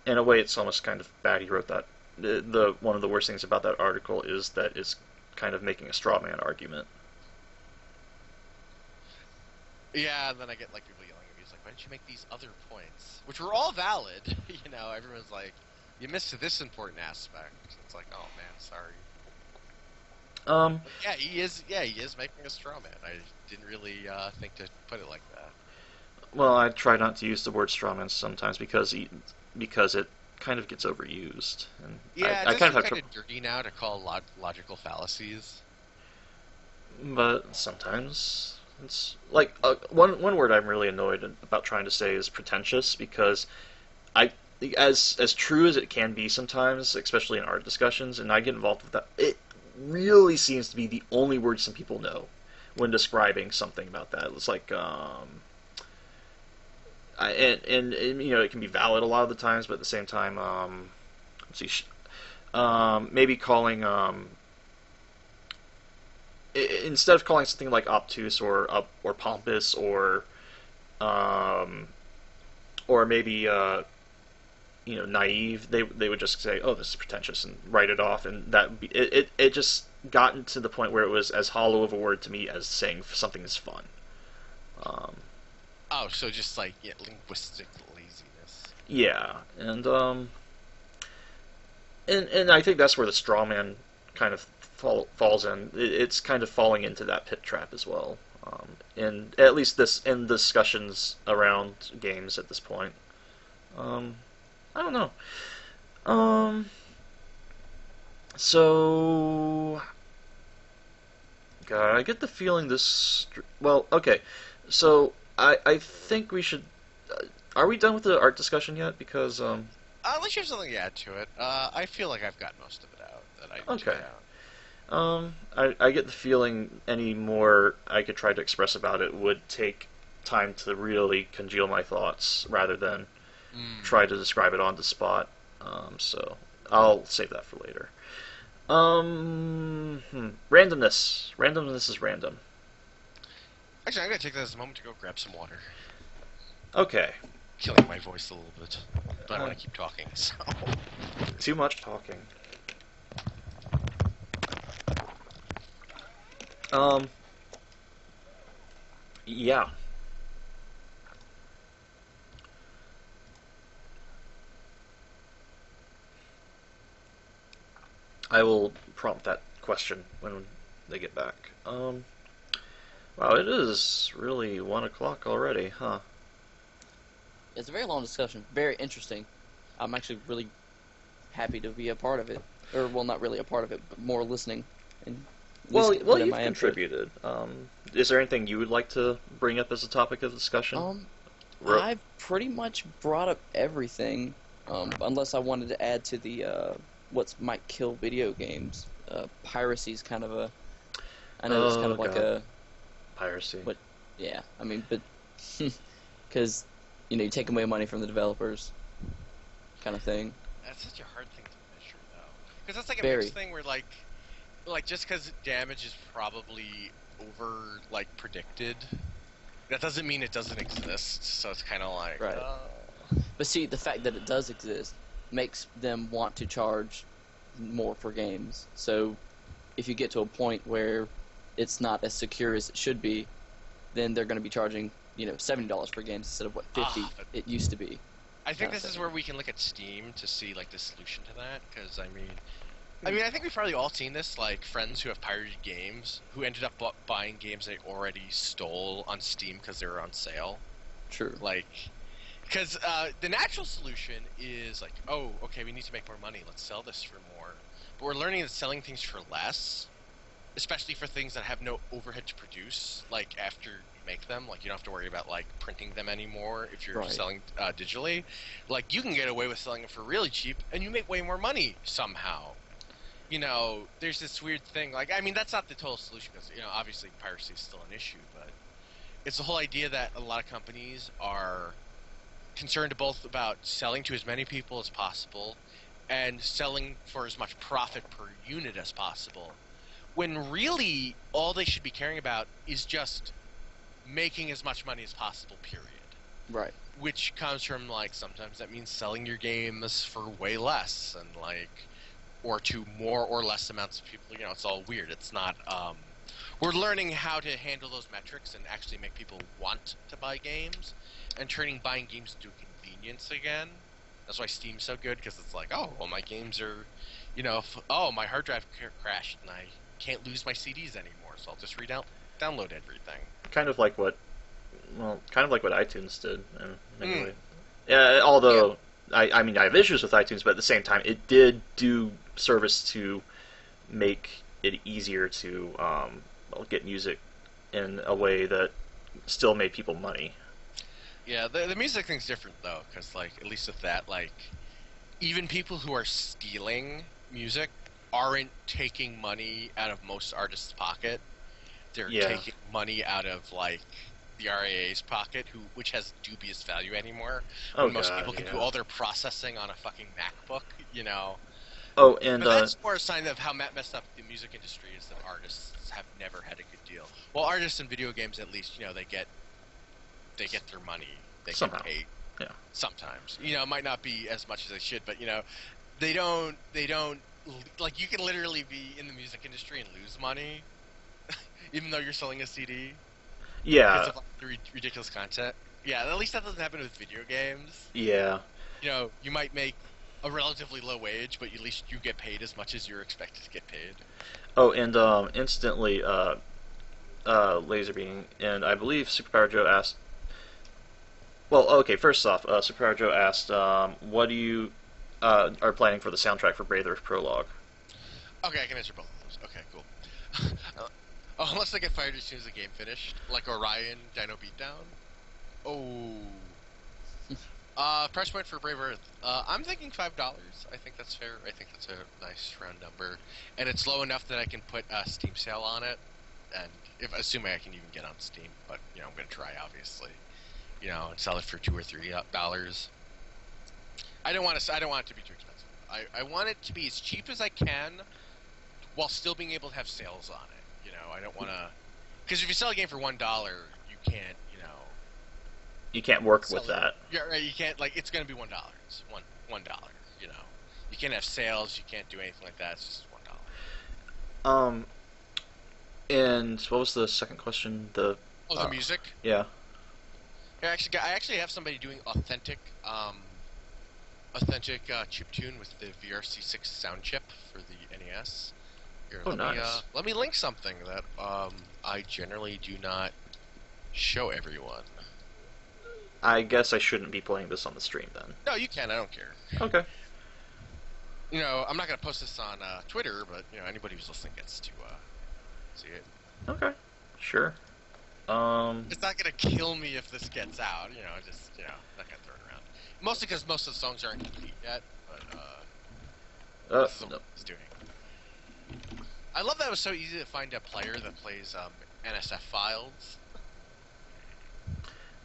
in a way, it's almost kind of bad he wrote that. The one of the worst things about that article is that it's kind of making a straw man argument. Yeah, and then I get like people yelling at me, it's like, why didn't you make these other points? Which were all valid, everyone's like, you missed this important aspect. It's like, oh man, sorry. Yeah, he is making a straw man. I didn't really think to put it like that. Well, I try not to use the word straw man sometimes because it kind of gets overused. And Yeah, I it kind does of seem have kind of dirty now to call logical fallacies. but sometimes it's like one word I'm really annoyed about trying to say is pretentious because I as true as it can be sometimes, especially in art discussions, and I get involved with that. It really seems to be the only word some people know when describing something about that. It's like and it can be valid a lot of the times, but at the same time, let's see, maybe calling instead of calling something like obtuse or pompous or maybe naive, they would just say, oh, this is pretentious, and write it off, and it just gotten to the point where it was as hollow of a word to me as saying something is fun. Oh, so just like linguistic laziness. Yeah, and I think that's where the straw man kind of falls in. It's kind of falling into that pit trap as well. And at least this in discussions around games at this point. I don't know. So, God, I get the feeling this. Well, okay. So I think we should. Are we done with the art discussion yet? Because Unless you have something to add to it, I feel like I've got most of it out that I need to Okay. get out. I get the feeling any more I could try to express about it would take time to really congeal my thoughts rather than try to describe it on the spot. So I'll save that for later. Randomness. Randomness is random. Actually, I'm gonna take that as a moment to go grab some water. Okay. Killing my voice a little bit, but I want to keep talking. So Too much talking. Yeah. I will prompt that question when they get back. Wow, it is really 1 o'clock already, huh? It's a very long discussion, very interesting. I'm actually really happy to be a part of it, or well, not really a part of it, but more listening and Well, put in you've my input. contributed. Is there anything you would like to bring up as a topic of discussion? I've pretty much brought up everything, unless I wanted to add to the what might kill video games. Piracy is kind of a. I know it's kind of like a piracy. What? Yeah, I mean, but because you take away money from the developers, kind of thing. that's such a hard thing to measure, though, because that's like a Very. mixed thing where like just because damage is probably over predicted, that doesn't mean it doesn't exist. So it's kind of like Right. But see, the fact that it does exist makes them want to charge more for games. So if you get to a point where it's not as secure as it should be, then they're going to be charging $70 for games instead of what $50 it used to be. I think this is where we can look at Steam to see the solution to that, because I mean I think we've probably all seen this, friends who have pirated games who ended up buying games they already stole on Steam because they were on sale. True. Because the natural solution is oh, okay, we need to make more money, let's sell this for more. But we're learning that selling things for less, especially for things that have no overhead to produce, after you make them, you don't have to worry about printing them anymore if you're selling digitally. You can get away with selling them for really cheap, and you make way more money somehow. you know, there's this weird thing. Like, I mean, that's not the total solution because, you know, obviously piracy is still an issue, but it's the whole idea that a lot of companies are concerned both about selling to as many people as possible and selling for as much profit per unit as possible, when really all they should be caring about is just making as much money as possible, period. Right. Which comes from, like, sometimes that means selling your games for way less and, like, or to more or less amounts of people. You know, it's all weird. It's not, we're learning how to handle those metrics and actually make people want to buy games and turning buying games into convenience again. That's why Steam's so good, because it's like, oh, well, my games are, you know, oh, my hard drive crashed and I can't lose my CDs anymore, so I'll just download everything. Kind of like what iTunes did. In many ways. Yeah, although I mean I have issues with iTunes, but at the same time, it did do service to make it easier to get music in a way that still made people money. Yeah, the music thing's different though, because like at least with that, like even people who are stealing music aren't taking money out of most artists' pocket. They're taking money out of like the RIA's pocket, which has dubious value anymore. When most people can do all their processing on a fucking MacBook, you know. Oh, and but that's more a sign of how messed up the music industry is, that artists have never had a good deal. Well, artists in video games, at least, you know, they get their money. They somehow get paid. Yeah. Sometimes, you know, it might not be as much as they should, but you know, they don't like, you can literally be in the music industry and lose money, even though you're selling a CD. Yeah. Because of like, the ridiculous content. Yeah, at least that doesn't happen with video games. Yeah. You know, you might make a relatively low wage, but at least you get paid as much as you're expected to get paid. Oh, and instantly, Laserbeam, and I believe Superpower Joe asked. Well, okay. First off, Superpower Joe asked, "What do you are planning for the soundtrack for Brave the Prologue?" Okay, I can answer both of those. Okay, cool. Unless I get fired as soon as the game finished, like Orion Dino Beatdown. Oh. Price point for Brave Earth. I'm thinking $5. I think that's fair. I think that's a nice round number, and it's low enough that I can put a Steam sale on it, and assuming I can even get on Steam, but you know I'm gonna try, obviously. You know, and sell it for $2 or $3. I don't want it to be too expensive. I want it to be as cheap as I can, while still being able to have sales on it. You know, I don't want to, because if you sell a game for $1, you can't, you know. You can't work with that. Yeah, right. You can't, like, it's going to be $1. It's $1. You know, you can't have sales. You can't do anything like that. It's just $1. And what was the second question? The music. Yeah. I actually have somebody doing authentic chiptune with the VRC6 sound chip for the NES. Here, nice. Let me link something that I generally do not show everyone. I guess I shouldn't be playing this on the stream then. No, you can. I don't care. Okay. You know, I'm not going to post this on Twitter, but you know, anybody who's listening gets to see it. Okay. Sure. It's not going to kill me if this gets out. You know, just not going to throw it around. Mostly because most of the songs aren't complete yet. But this is what it's doing. I love that it was so easy to find a player that plays NSF files.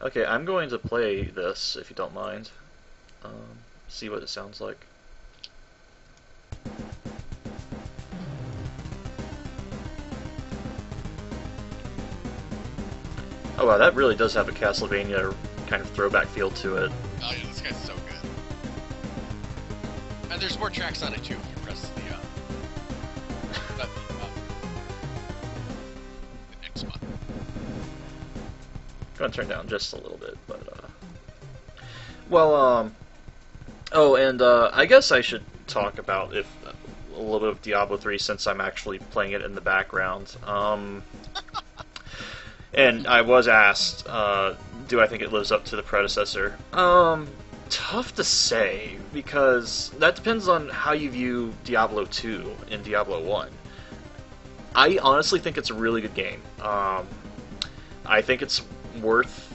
Okay, I'm going to play this, if you don't mind. See what it sounds like. Oh wow, that really does have a Castlevania kind of throwback feel to it. Oh yeah, this guy's so good. And there's more tracks on it too if you press the X button. I'm gonna turn down just a little bit, but well, oh, and I guess I should talk about a little bit of Diablo 3 since I'm actually playing it in the background. And I was asked, do I think it lives up to the predecessor? Tough to say, because that depends on how you view Diablo 2 and Diablo 1. I honestly think it's a really good game. I think it's worth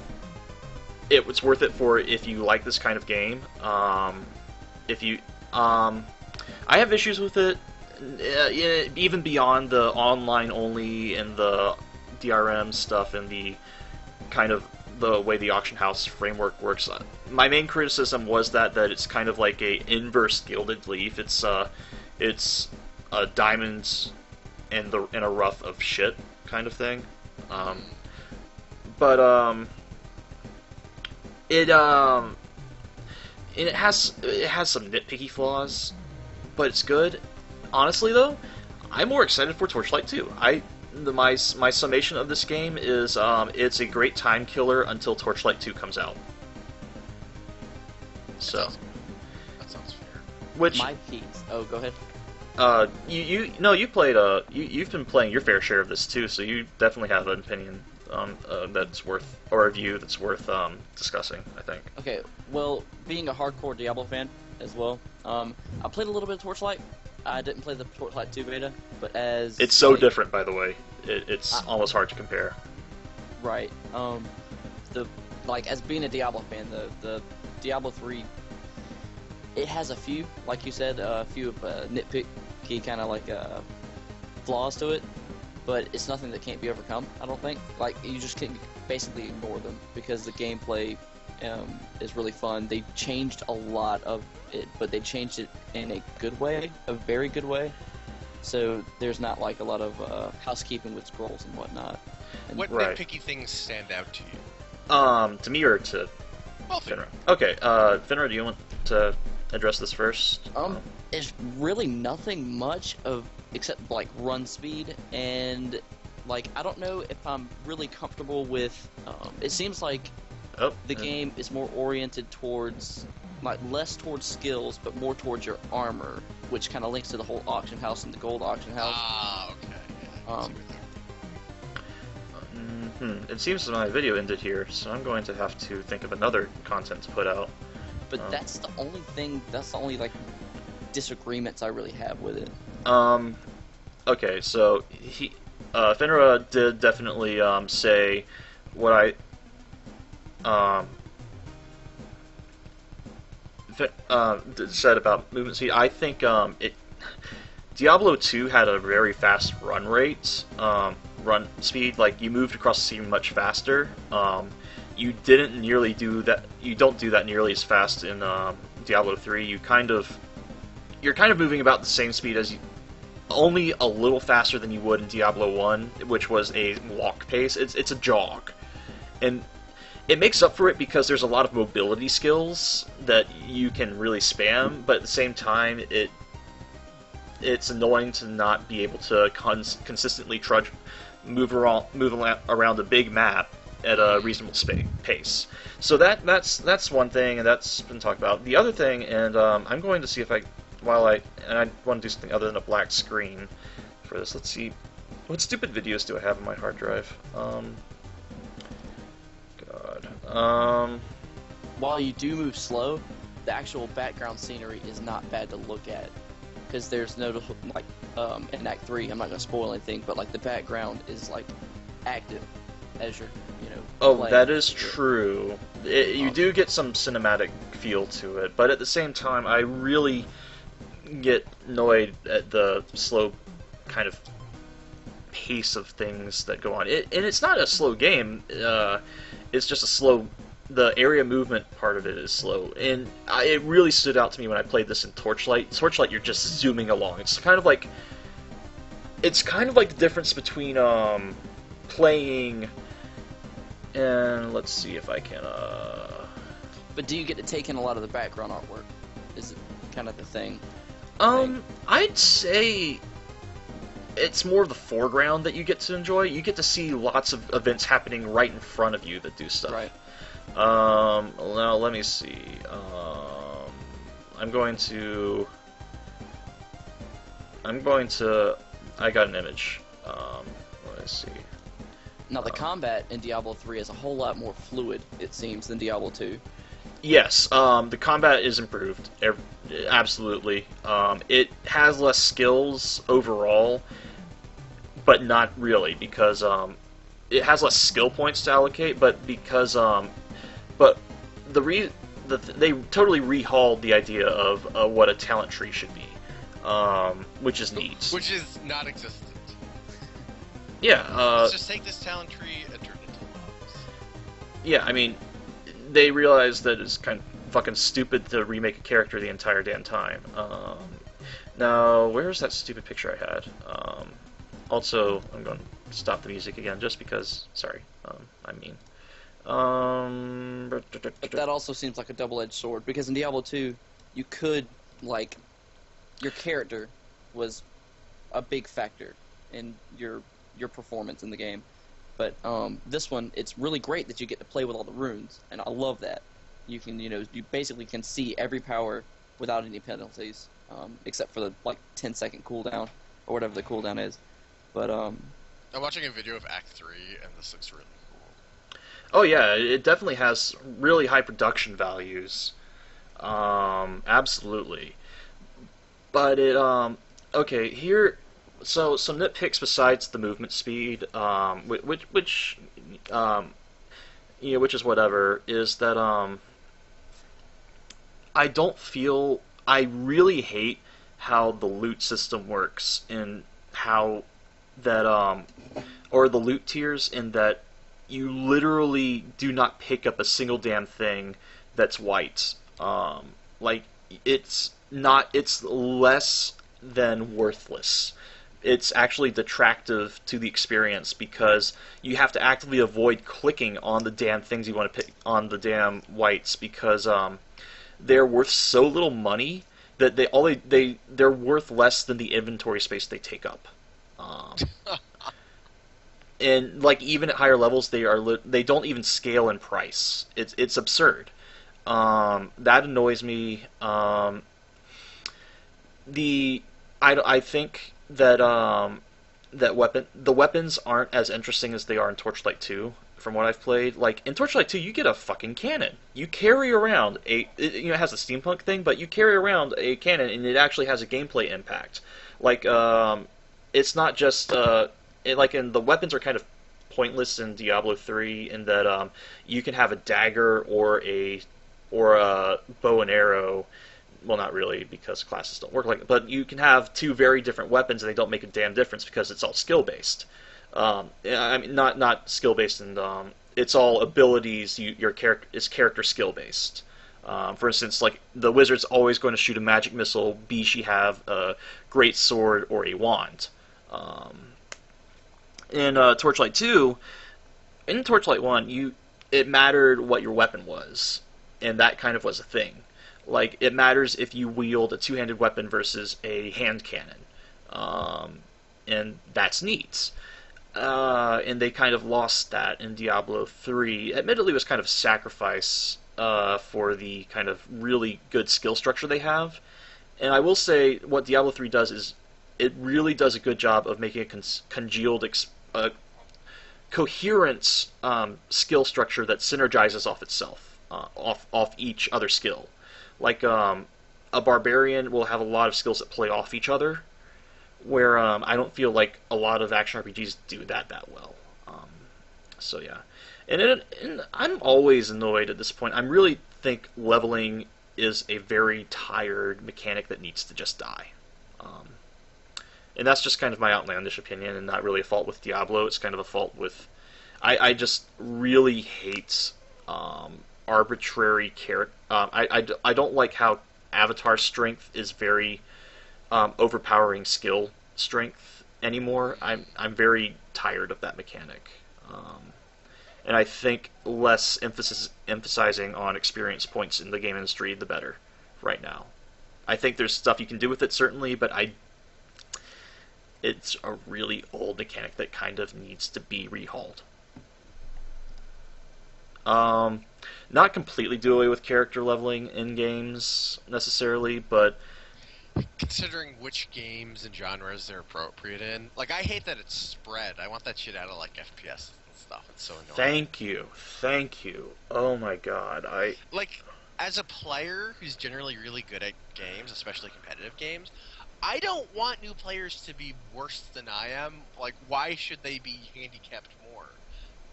it for if you like this kind of game. I have issues with it even beyond the online only and the DRM stuff and the kind of the way the auction house framework works, my main criticism was that it's kind of like a inverse gilded leaf. It's a diamonds in a rough of shit kind of thing. But it has some nitpicky flaws, but it's good. Honestly, though, I'm more excited for Torchlight 2. My summation of this game is it's a great time killer until Torchlight 2 comes out. So That sounds fair. which My piece. Oh, go ahead. you've been playing your fair share of this too, so you definitely have an opinion that's worth, or a view that's worth discussing, I think. Okay, well, being a hardcore Diablo fan as well, I played a little bit of Torchlight. I didn't play the Torchlight 2 beta, but as... It's so different, by the way. It's almost hard to compare. Right. As being a Diablo fan, the Diablo 3, it has a few, like you said, a few nitpicky kind of flaws to it, but it's nothing that can't be overcome, I don't think. Like, you just can basically ignore them because the gameplay is really fun. They changed a lot of it, but they changed it in a good way, a very good way. So there's not like a lot of housekeeping with scrolls and whatnot. What Right. nitpicky things stand out to you? To me or to Both of you. Finra? Okay, Finra, do you want to address this first? It's really nothing much of except like run speed, and like I don't know if I'm really comfortable with. It seems like the game is more oriented towards like less towards skills, but more towards your armor, which kind of links to the whole auction house and the gold auction house. Ah, okay. Yeah, I can see what they're- It seems that my video ended here, so I'm going to have to think of another content to put out. But that's the only thing. That's the only like disagreements I really have with it. Okay, so Finra did definitely say what I said about movement speed. I think Diablo 2 had a very fast run rate, run speed. Like you moved across the scene much faster. You didn't nearly do that. You don't do that nearly as fast in Diablo 3. You're kind of moving about the same speed as only a little faster than you would in Diablo 1, which was a walk pace. It's a jog, and it makes up for it because there's a lot of mobility skills that you can really spam, but at the same time, it's annoying to not be able to consistently move around a big map at a reasonable pace. So that's one thing, and that's been talked about. The other thing, and I'm going to see if I want to do something other than a black screen for this. Let's see, what stupid videos do I have on my hard drive? While you do move slow, the actual background scenery is not bad to look at. Because there's no, like, in Act 3, I'm not going to spoil anything, but, like, the background is, like, active as you're, playing. That is true. You do get some cinematic feel to it, but at the same time, I really get annoyed at the slow kind of pace of things that go on. And it's not a slow game, it's just a slow... The area movement part of it is slow, and it really stood out to me when I played this in Torchlight. Torchlight, you're just zooming along. It's kind of like the difference between playing, and let's see if I can. But do you get to take in a lot of the background artwork? Is it kind of the thing? I'd say it's more of the foreground that you get to enjoy. You get to see lots of events happening right in front of you that do stuff. Right. Now let me see. I got an image. Let me see. Now, the combat in Diablo 3 is a whole lot more fluid, it seems, than Diablo 2. Yes, the combat is improved. Absolutely. It has less skills overall, but not really, because it has less skill points to allocate, but because they totally rehauled the idea of what a talent tree should be. which is neat. Which is not existent. Yeah. Let's just take this talent tree and turn it into mobs. Yeah, I mean, they realize that it's kind of fucking stupid to remake a character the entire damn time. Now, where's that stupid picture I had? Also, I'm going to stop the music again just because. Sorry, I mean. But that also seems like a double-edged sword, because in Diablo 2, you could, like, your character was a big factor in your performance in the game. But this one, it's really great that you get to play with all the runes, and I love that. You can, you basically can see every power without any penalties, except for the, 10-second cooldown, or whatever the cooldown is. But, I'm watching a video of Act 3, and this looks really cool. Oh yeah, it definitely has really high production values. Absolutely. But it, okay, here, so some nitpicks besides the movement speed, which is whatever, is that, I really hate how the loot system works, and how that, or the loot tiers, in that you literally do not pick up a single damn thing that's white. It's less than worthless. It's actually detractive to the experience, because you have to actively avoid clicking on the damn things you want to pick on the damn whites, because they're worth so little money that they're worth less than the inventory space they take up. And even at higher levels, they don't even scale in price. It's absurd. That annoys me. I think that the weapons aren't as interesting as they are in Torchlight 2. From what I've played, in Torchlight 2, you get a fucking cannon. You carry around it has a steampunk thing, but you carry around a cannon, and it actually has a gameplay impact. It's not just and the weapons are kind of pointless in Diablo 3, in that you can have a dagger or a bow and arrow. Well, not really, because classes don't work like it. But you can have two very different weapons, and they don't make a damn difference, because it's all skill based. I mean, not skill based, and it's all abilities. Your character is character skill based. For instance, the wizard's always going to shoot a magic missile. Be she have a great sword or a wand. In Torchlight 2, in Torchlight 1, it mattered what your weapon was, and that kind of was a thing. It matters if you wield a two-handed weapon versus a hand cannon, and that's neat. And they kind of lost that in Diablo 3. Admittedly, it was kind of sacrifice for the kind of really good skill structure they have. And I will say, what Diablo 3 does is, it really does a good job of making a congealed, coherent skill structure that synergizes off itself, off each other skill. A barbarian will have a lot of skills that play off each other, where I don't feel like a lot of action RPGs do that well. So yeah, and I'm always annoyed at this point. I really think leveling is a very tired mechanic that needs to just die. And that's just kind of my outlandish opinion, and not really a fault with Diablo. It's kind of a fault with... I just really hate arbitrary character... I don't like how Avatar strength is very overpowering skill strength anymore. I'm very tired of that mechanic. And I think less emphasizing on experience points in the game industry, the better right now. I think there's stuff you can do with it, certainly, but it's a really old mechanic that kind of needs to be rehauled. Not completely do away with character leveling in games, necessarily, but... Considering which games and genres they're appropriate in, I hate that it's spread. I want that shit out of, FPS and stuff. It's so annoying. Thank you. Oh my god, as a player who's generally really good at games, especially competitive games, I don't want new players to be worse than I am. Why should they be handicapped more?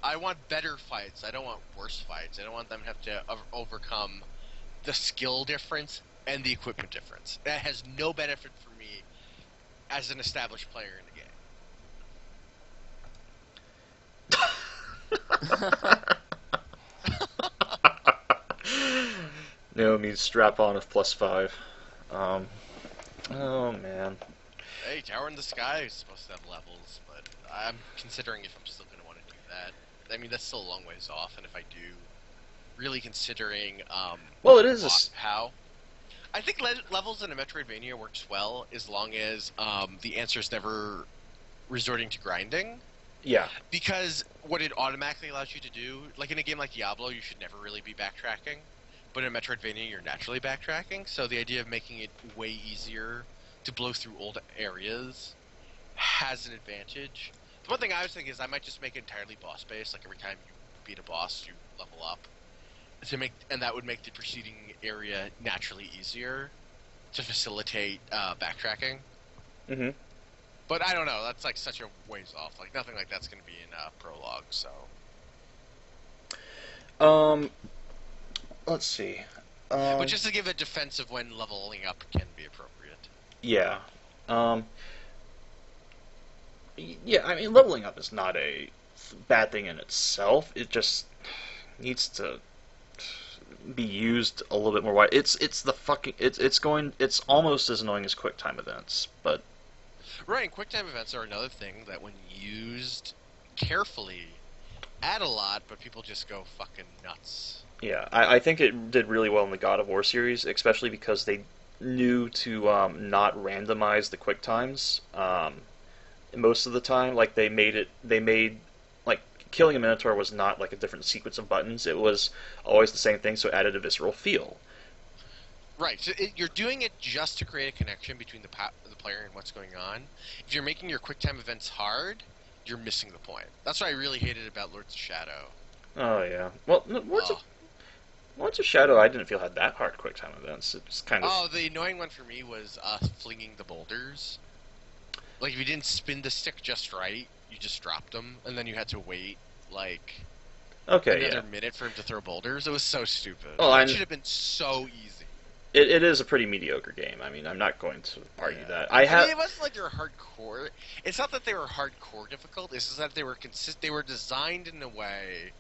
I want better fights. I don't want worse fights. I don't want them to have to overcome the skill difference and the equipment difference. That has no benefit for me as an established player in the game. No means strap on of +5. Oh man. Hey, Tower in the Sky is supposed to have levels, but I'm considering if I'm still going to want to do that. I mean, that's still a long ways off, and if I do, really considering Well, it is how. I think levels in a Metroidvania works well as long as the answer is never resorting to grinding. Yeah. Because what it automatically allows you to do, like in a game like Diablo, you should never really be backtracking. But in Metroidvania, you're naturally backtracking. So the idea of making it way easier to blow through old areas has an advantage. The one thing I was thinking is I might just make it entirely boss-based. Like every time you beat a boss, you level up. And that would make the preceding area naturally easier to facilitate backtracking. Mm-hmm. But I don't know. That's like such a ways off. Like nothing like that's going to be in prologue. So. Let's see. But just to give a defense of when leveling up can be appropriate. Yeah. Yeah, I mean, leveling up is not a bad thing in itself. It just needs to be used a little bit more wide. It's almost as annoying as QuickTime events, but right. And QuickTime events are another thing that, when used carefully, add a lot, but people just go fucking nuts. Yeah, I think it did really well in the God of War series, especially because they knew to not randomize the quick times most of the time. Like they made like killing a Minotaur was not like a different sequence of buttons. It was always the same thing, so it added a visceral feel. Right, so you're doing it just to create a connection between the player and what's going on. If you're making your QuickTime events hard, you're missing the point. That's what I really hated about Lords of Shadow. Oh yeah, well, Lords of Shadow, I didn't feel had that hard QuickTime events. It was kind of... Oh, the annoying one for me was flinging the boulders. Like, if you didn't spin the stick just right, you just dropped them, and then you had to wait, like, another minute for him to throw boulders. It was so stupid. Oh, it should have been so easy. It is a pretty mediocre game. I mean, I'm not going to argue that. I mean, it wasn't like they were hardcore. It's not that they were hardcore difficult. It's just that they were They were designed in a way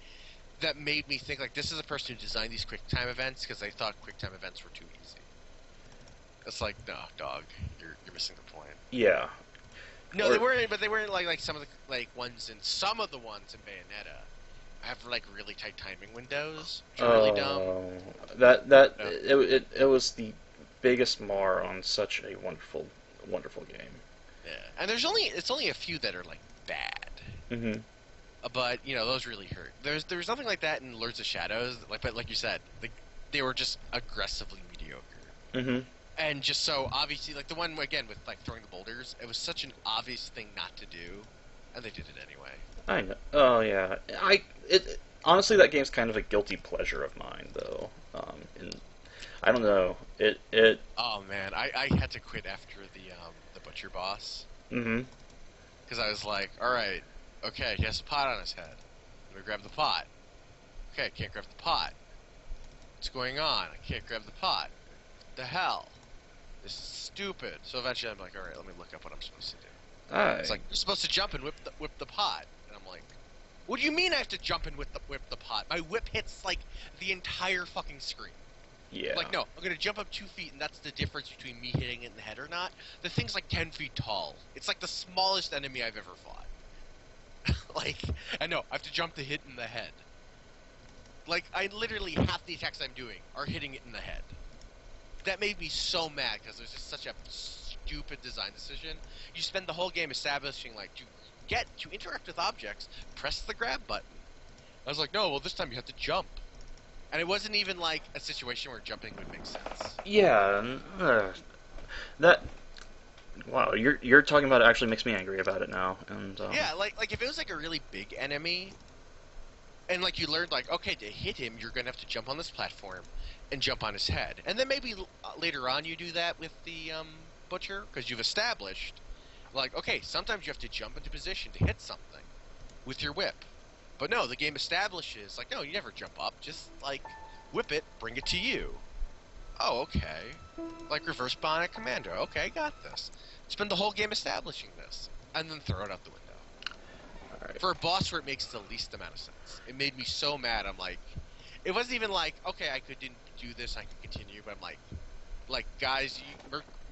that made me think, like, this is a person who designed these QuickTime events because they thought QuickTime events were too easy. It's like, no, dog, you're missing the point. Yeah. No, they weren't. But they weren't like some of the ones in some of the ones in Bayonetta have like really tight timing windows, which are really dumb. It was the biggest mar on such a wonderful game. Yeah, and it's only a few that are like bad. Mm-hmm. But those really hurt. There's nothing like that in Lords of Shadows. But like you said, they were just aggressively mediocre. Mm-hmm. And just so obviously, like the one again with like throwing the boulders, it was such an obvious thing not to do, and they did it anyway. I know. Oh yeah. Honestly, that game's kind of a guilty pleasure of mine, though. I don't know. Oh man, I had to quit after the butcher boss. Mm-hmm. Because I was like, all right, okay, he has a pot on his head. Let me grab the pot. Okay, I can't grab the pot. What's going on? I can't grab the pot. What the hell? This is stupid. So eventually I'm like, all right, let me look up what I'm supposed to do. It's like, you're supposed to jump and whip the pot. And I'm like, what do you mean I have to jump and whip the pot? My whip hits, like, the entire fucking screen. Yeah. Like, no, I'm going to jump up 2 feet, and that's the difference between me hitting it in the head or not. The thing's like 10 feet tall. It's like the smallest enemy I've ever fought. Like, I know, I have to jump to hit in the head. Like, I literally, half the attacks I'm doing are hitting it in the head. That made me so mad, because it was just such a stupid design decision. You spend the whole game establishing, like, to interact with objects, press the grab button. I was like, no, well, this time you have to jump. And it wasn't even, like, a situation where jumping would make sense. Yeah, wow, you're talking about it actually makes me angry about it now. And yeah, like if it was, like, a really big enemy, and, like, you learned, like, okay, to hit him, you're gonna have to jump on this platform and jump on his head. And then maybe later on you do that with the butcher, because you've established, like, okay, sometimes you have to jump into position to hit something with your whip. But no, the game establishes, like, no, you never jump up, just, like, whip it, bring it to you. oh, okay. Like reverse bionic commando. Okay, I got this. Spend the whole game establishing this, and then throw it out the window. Alright. For a boss where it makes the least amount of sense. It made me so mad. I'm like, it wasn't even like, okay, I couldn't do this, I could continue, but I'm like guys,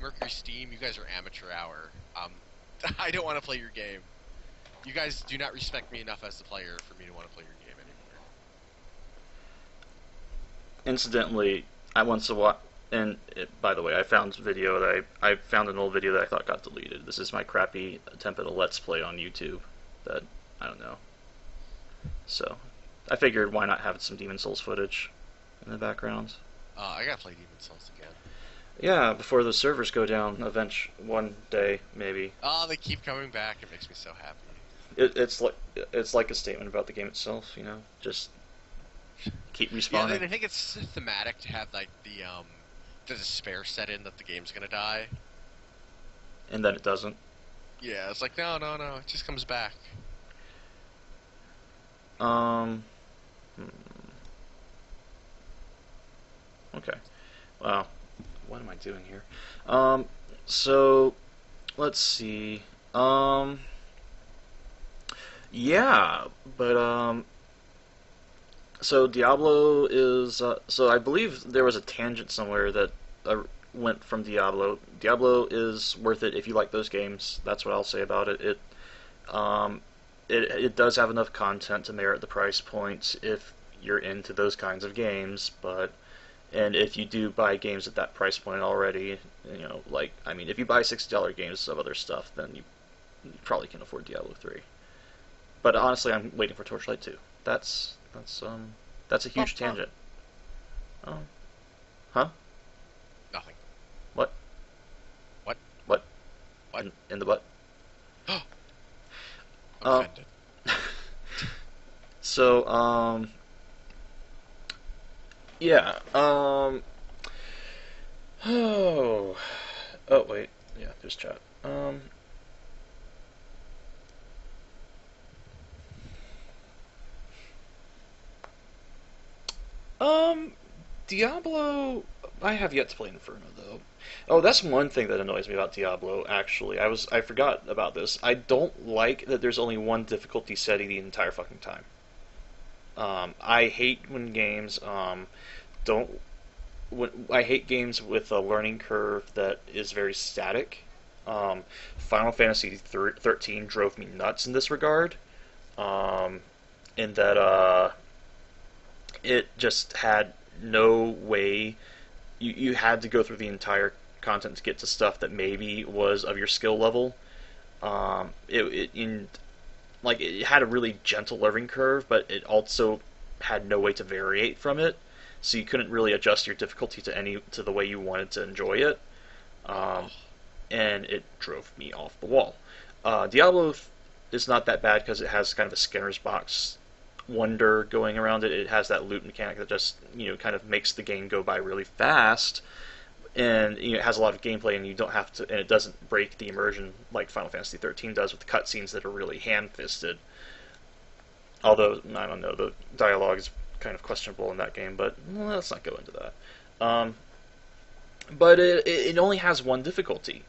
Mercury Steam, you guys are amateur hour. I don't want to play your game. You guys do not respect me enough as the player for me to want to play your game anymore. Incidentally, I once watched, and by the way, I found video that I found an old video that I thought got deleted. This is my crappy attempt at a let's play on YouTube that I don't know. So I figured why not have some Demon Souls footage in the background. I gotta play Demon Souls again. Yeah, before the servers go down, one day maybe. Oh, they keep coming back. It makes me so happy. It's like a statement about the game itself, you know. Just keep respawning. Yeah, I think it's thematic to have like the despair set in that the game's gonna die. And then it doesn't. Yeah, it's like no, it just comes back. Okay. Wow. What am I doing here? So let's see. Yeah, but so Diablo is so I believe there was a tangent somewhere that went from Diablo. Diablo is worth it if you like those games. That's what I'll say about it. It does have enough content to merit the price point if you're into those kinds of games, and if you do buy games at that price point already, you know, like, I mean, if you buy $60 games of other stuff, then you probably can afford Diablo 3. But honestly, I'm waiting for Torchlight 2. That's a huge tangent. Oh. Huh? Nothing. What? What? What? What? In the butt? I'm offended. So, yeah, oh, wait, yeah, there's chat. Diablo, I have yet to play Inferno, though. Oh, that's one thing that annoys me about Diablo, actually. I forgot about this. I don't like that there's only one difficulty setting the entire fucking time. I hate when games don't. I hate games with a learning curve that is very static. Final Fantasy 13 drove me nuts in this regard. In that it just had no way. You had to go through the entire content to get to stuff that maybe was of your skill level. It had a really gentle learning curve, but it also had no way to variate from it, so you couldn't really adjust your difficulty to the way you wanted to enjoy it, and it drove me off the wall. Diablo is not that bad because it has kind of a Skinner's box wonder going around it. It has that loot mechanic that just kind of makes the game go by really fast, and it has a lot of gameplay, and you don't have to, and it doesn't break the immersion like Final Fantasy 13 does with cutscenes that are really hand-fisted. Although I don't know, the dialogue is kind of questionable in that game, but let's not go into that. But it only has one difficulty,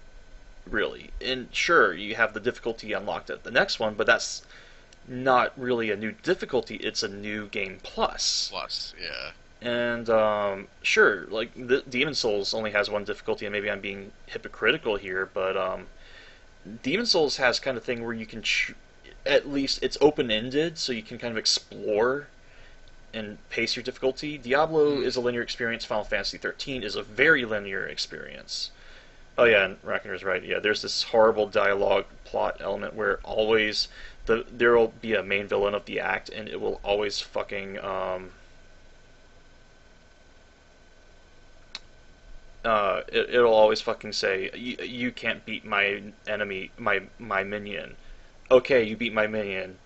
really, and sure, you have the difficulty unlocked at the next one, but that's not really a new difficulty, it's a new game plus. Yeah. And sure, like the Demon Souls only has one difficulty, and maybe I'm being hypocritical here, but Demon Souls has kind of thing where you can at least it's open-ended, so you can kind of explore and pace your difficulty. Diablo is a linear experience. Final Fantasy 13 is a very linear experience. Oh yeah, and Rackener's right. Yeah, there's this horrible dialogue plot element where always there will be a main villain of the act, and it will always fucking it'll always fucking say you can't beat my enemy, my minion. Okay, you beat my minion,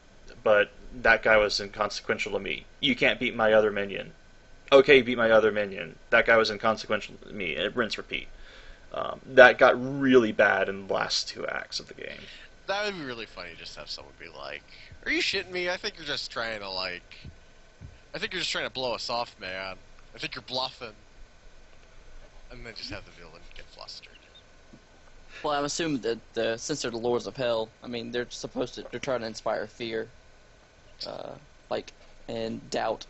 but that guy was inconsequential to me. You can't beat my other minion. Okay, you beat my other minion. That guy was inconsequential to me. And rinse, repeat. That got really bad in the last two acts of the game. That would be really funny, just to have someone be like, "Are you shitting me? I think you're just trying to blow us off, man. I think you're bluffing." and then just have the villain get flustered. Well, I'm assuming that since they're the Lords of Hell, I mean, they're trying to inspire fear, like, and doubt.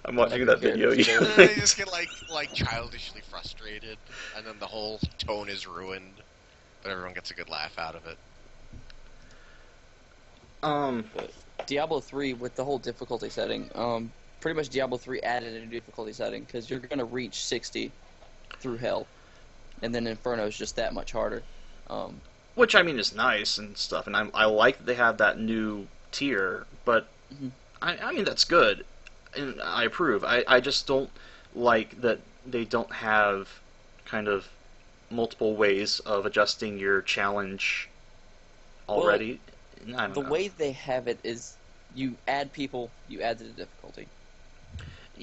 I'm watching that video. Characters. And then they just get like childishly frustrated, and then the whole tone is ruined, but everyone gets a good laugh out of it. But Diablo 3 with the whole difficulty setting, pretty much Diablo 3 added a new difficulty setting because you're gonna reach 60 through Hell, and then Inferno is just that much harder. Which I mean is nice and stuff, and I like that they have that new tier, but I mean that's good, and I approve. I just don't like that they don't have kind of multiple ways of adjusting your challenge already. I don't The know. way they have it is you add people, you add to the difficulty.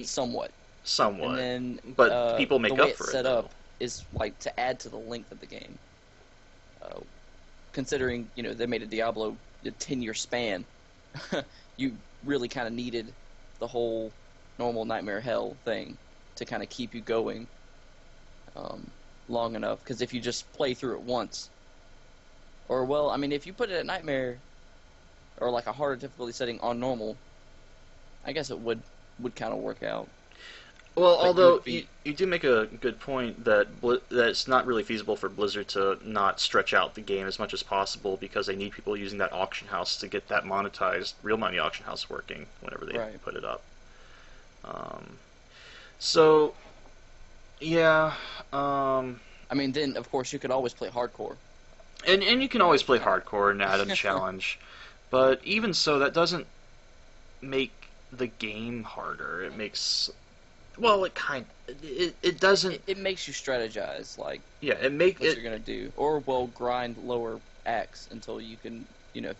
Somewhat. Somewhat, And then, but people make the way up for it's it. set though. up is like to add to the length of the game. Considering they made a Diablo a 10-year span, you really kind of needed the whole normal Nightmare Hell thing to kind of keep you going long enough. Because if you just play through it once, or well, I mean, if you put it at Nightmare or like a harder difficulty setting on normal, I guess it would kind of work out. Well, But although you you do make a good point that that it's not really feasible for Blizzard to not stretch out the game as much as possible because they need people using that auction house to get that monetized real money auction house working whenever they Right. put it up. So, yeah, I mean, then of course you could always play hardcore. and you can always play hardcore and add a challenge, but even so, that doesn't make the game harder. It makes it doesn't. It makes you strategize, like Yeah, it make what it. you're gonna do, or well, grind lower acts until you can,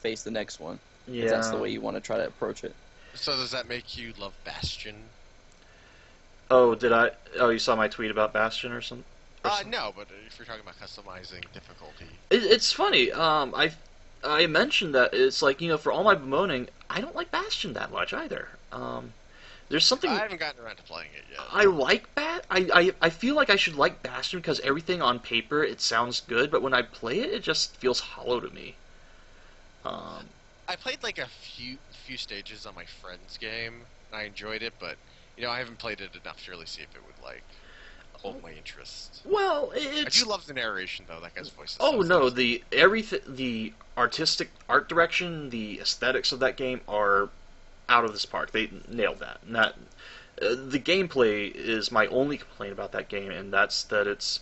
face the next one. Yeah, If that's the way you want to try to approach it. So does that make you love Bastion? Oh, did I? Oh, you saw my tweet about Bastion or something? No, but if you're talking about customizing difficulty, It's funny. I mentioned that it's like for all my bemoaning, I don't like Bastion that much either. There's something I haven't gotten around to playing it yet. I like I feel like I should like Bastion because everything on paper it sounds good, but when I play it, it just feels hollow to me. I played like a few stages on my friend's game, and I enjoyed it, but I haven't played it enough to really see if it would like hold my interest. Well, I it's do love the narration though. That guy's voice. Is oh so no, nice. the artistic art direction, the aesthetics of that game are out of this park. They nailed that. And that the gameplay is my only complaint about that game, and that's that it's.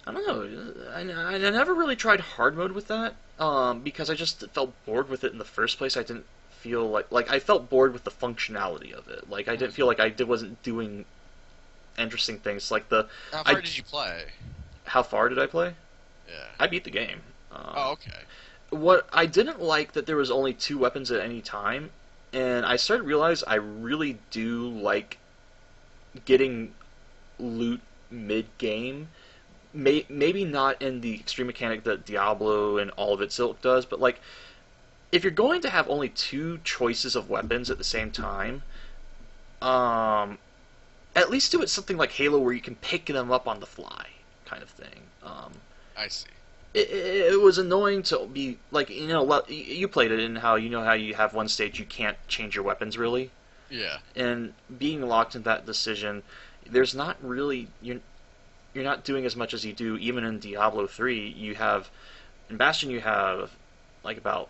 I don't know. I never really tried hard mode with that because I just felt bored with it in the first place. I didn't feel like I felt bored with the functionality of it. Like I didn't feel like wasn't doing interesting things. Like How far did you play? how far did I play? Yeah. I beat the game. Oh, okay. What I didn't like that there was only 2 weapons at any time, and I started to realize I really do like getting loot mid-game. Maybe not in the extreme mechanic that Diablo and all of its ilk does, but like if you're going to have only 2 choices of weapons at the same time, at least do it something like Halo where you can pick them up on the fly, kind of thing. I see. It was annoying to be like you played it and how you have one stage you can't change your weapons really, Yeah. and being locked in that decision, there's not really you're not doing as much as you do even in Diablo 3. In Bastion you have like about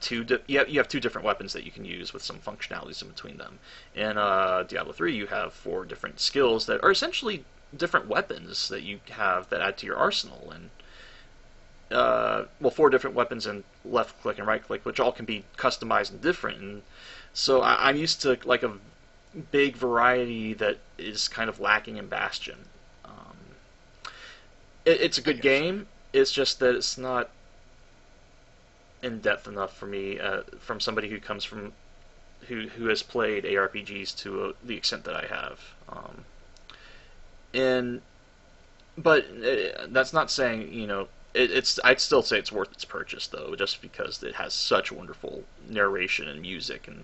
you have 2 different weapons that you can use with some functionalities in between them. In Diablo 3 you have 4 different skills that are essentially different weapons that you have that add to your arsenal, and 4 different weapons and left click and right click, which all can be customized and different. And so I'm used to like a big variety that is kind of lacking in Bastion. It's a good game. It's just that it's not in depth enough for me from somebody who comes from who has played ARPGs to the extent that I have. But that's not saying I'd still say it's worth its purchase though, just because it has such wonderful narration and music and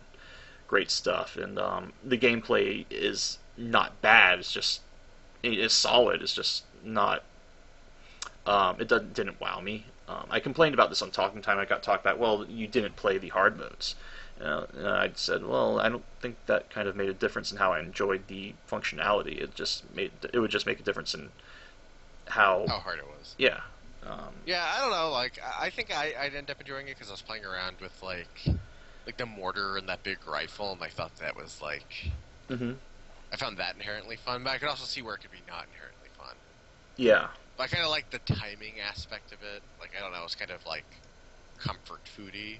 great stuff, and the gameplay is not bad. It's just it's solid. It's just not. Didn't wow me. I complained about this on Talking Time. I got talked about, well, you didn't play the hard modes. And I said, well, I don't think that kind of made a difference in how I enjoyed the functionality. It would just make a difference in how hard it was. Yeah. Yeah, I don't know. Like, I think I'd end up enjoying it because I was playing around with like the mortar and that big rifle, and I thought that was like. Mm-hmm. I found that inherently fun, but I could also see where it could be not inherently fun. Yeah. But I kind of like the timing aspect of it. Like, I don't know, it's kind of like comfort foody.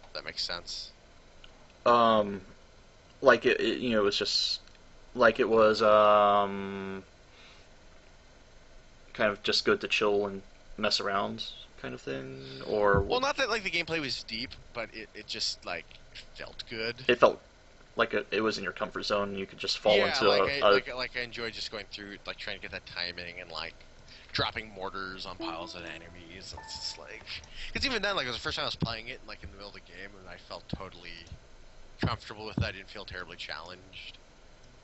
If that makes sense. Like it was just like it was kind of just good to chill and mess around kind of thing, or well, not that like the gameplay was deep, but it just like felt good. it felt like it was in your comfort zone. And you could just fall into I enjoyed just going through like trying to get that timing and like dropping mortars on piles of enemies. And it's just like because even then, like it was the first time I was playing it, like in the middle of the game, and I felt totally comfortable with it. I didn't feel terribly challenged.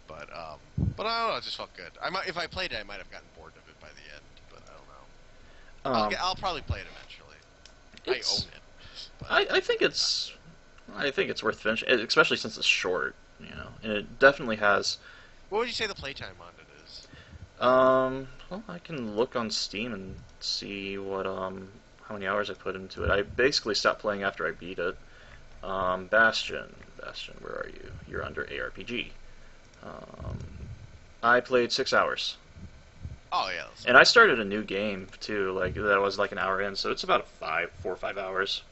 But I don't know, it just felt good. If I played it, I might have gotten bored of it by the end, but I don't know. I'll probably play it eventually. I own it. But... I think it's worth finishing, especially since it's short, and it definitely has. What would you say the playtime on it is? Well, I can look on Steam and see what how many hours I put into it. I basically stopped playing after I beat it. Bastion, where are you? You're under ARPG. I played 6 hours. Oh yeah. And I started a new game too. Like that was like an hour in, so it's about 4 or 5 hours.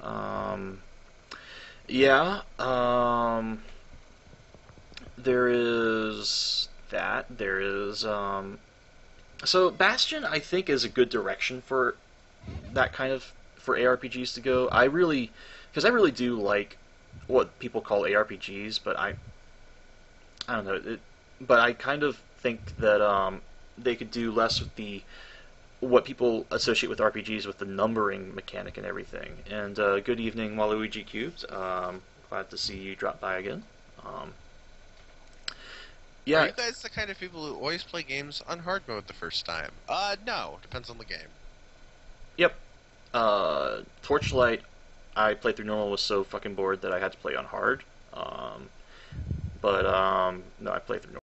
Right. Yeah. There is that. There is So Bastion, I think, is a good direction for that kind of for ARPGs to go. Because I really do like what people call ARPGs, but I don't know. But I kind of think that they could do less with what people associate with RPGs with the numbering mechanic and everything. And good evening, Waluigi Cubes. Glad to see you drop by again. Yeah. Are you guys the kind of people who always play games on hard mode the first time? No. Depends on the game. Yep. Torchlight, I played through normal, was so fucking bored that I had to play on hard. No, I played through normal.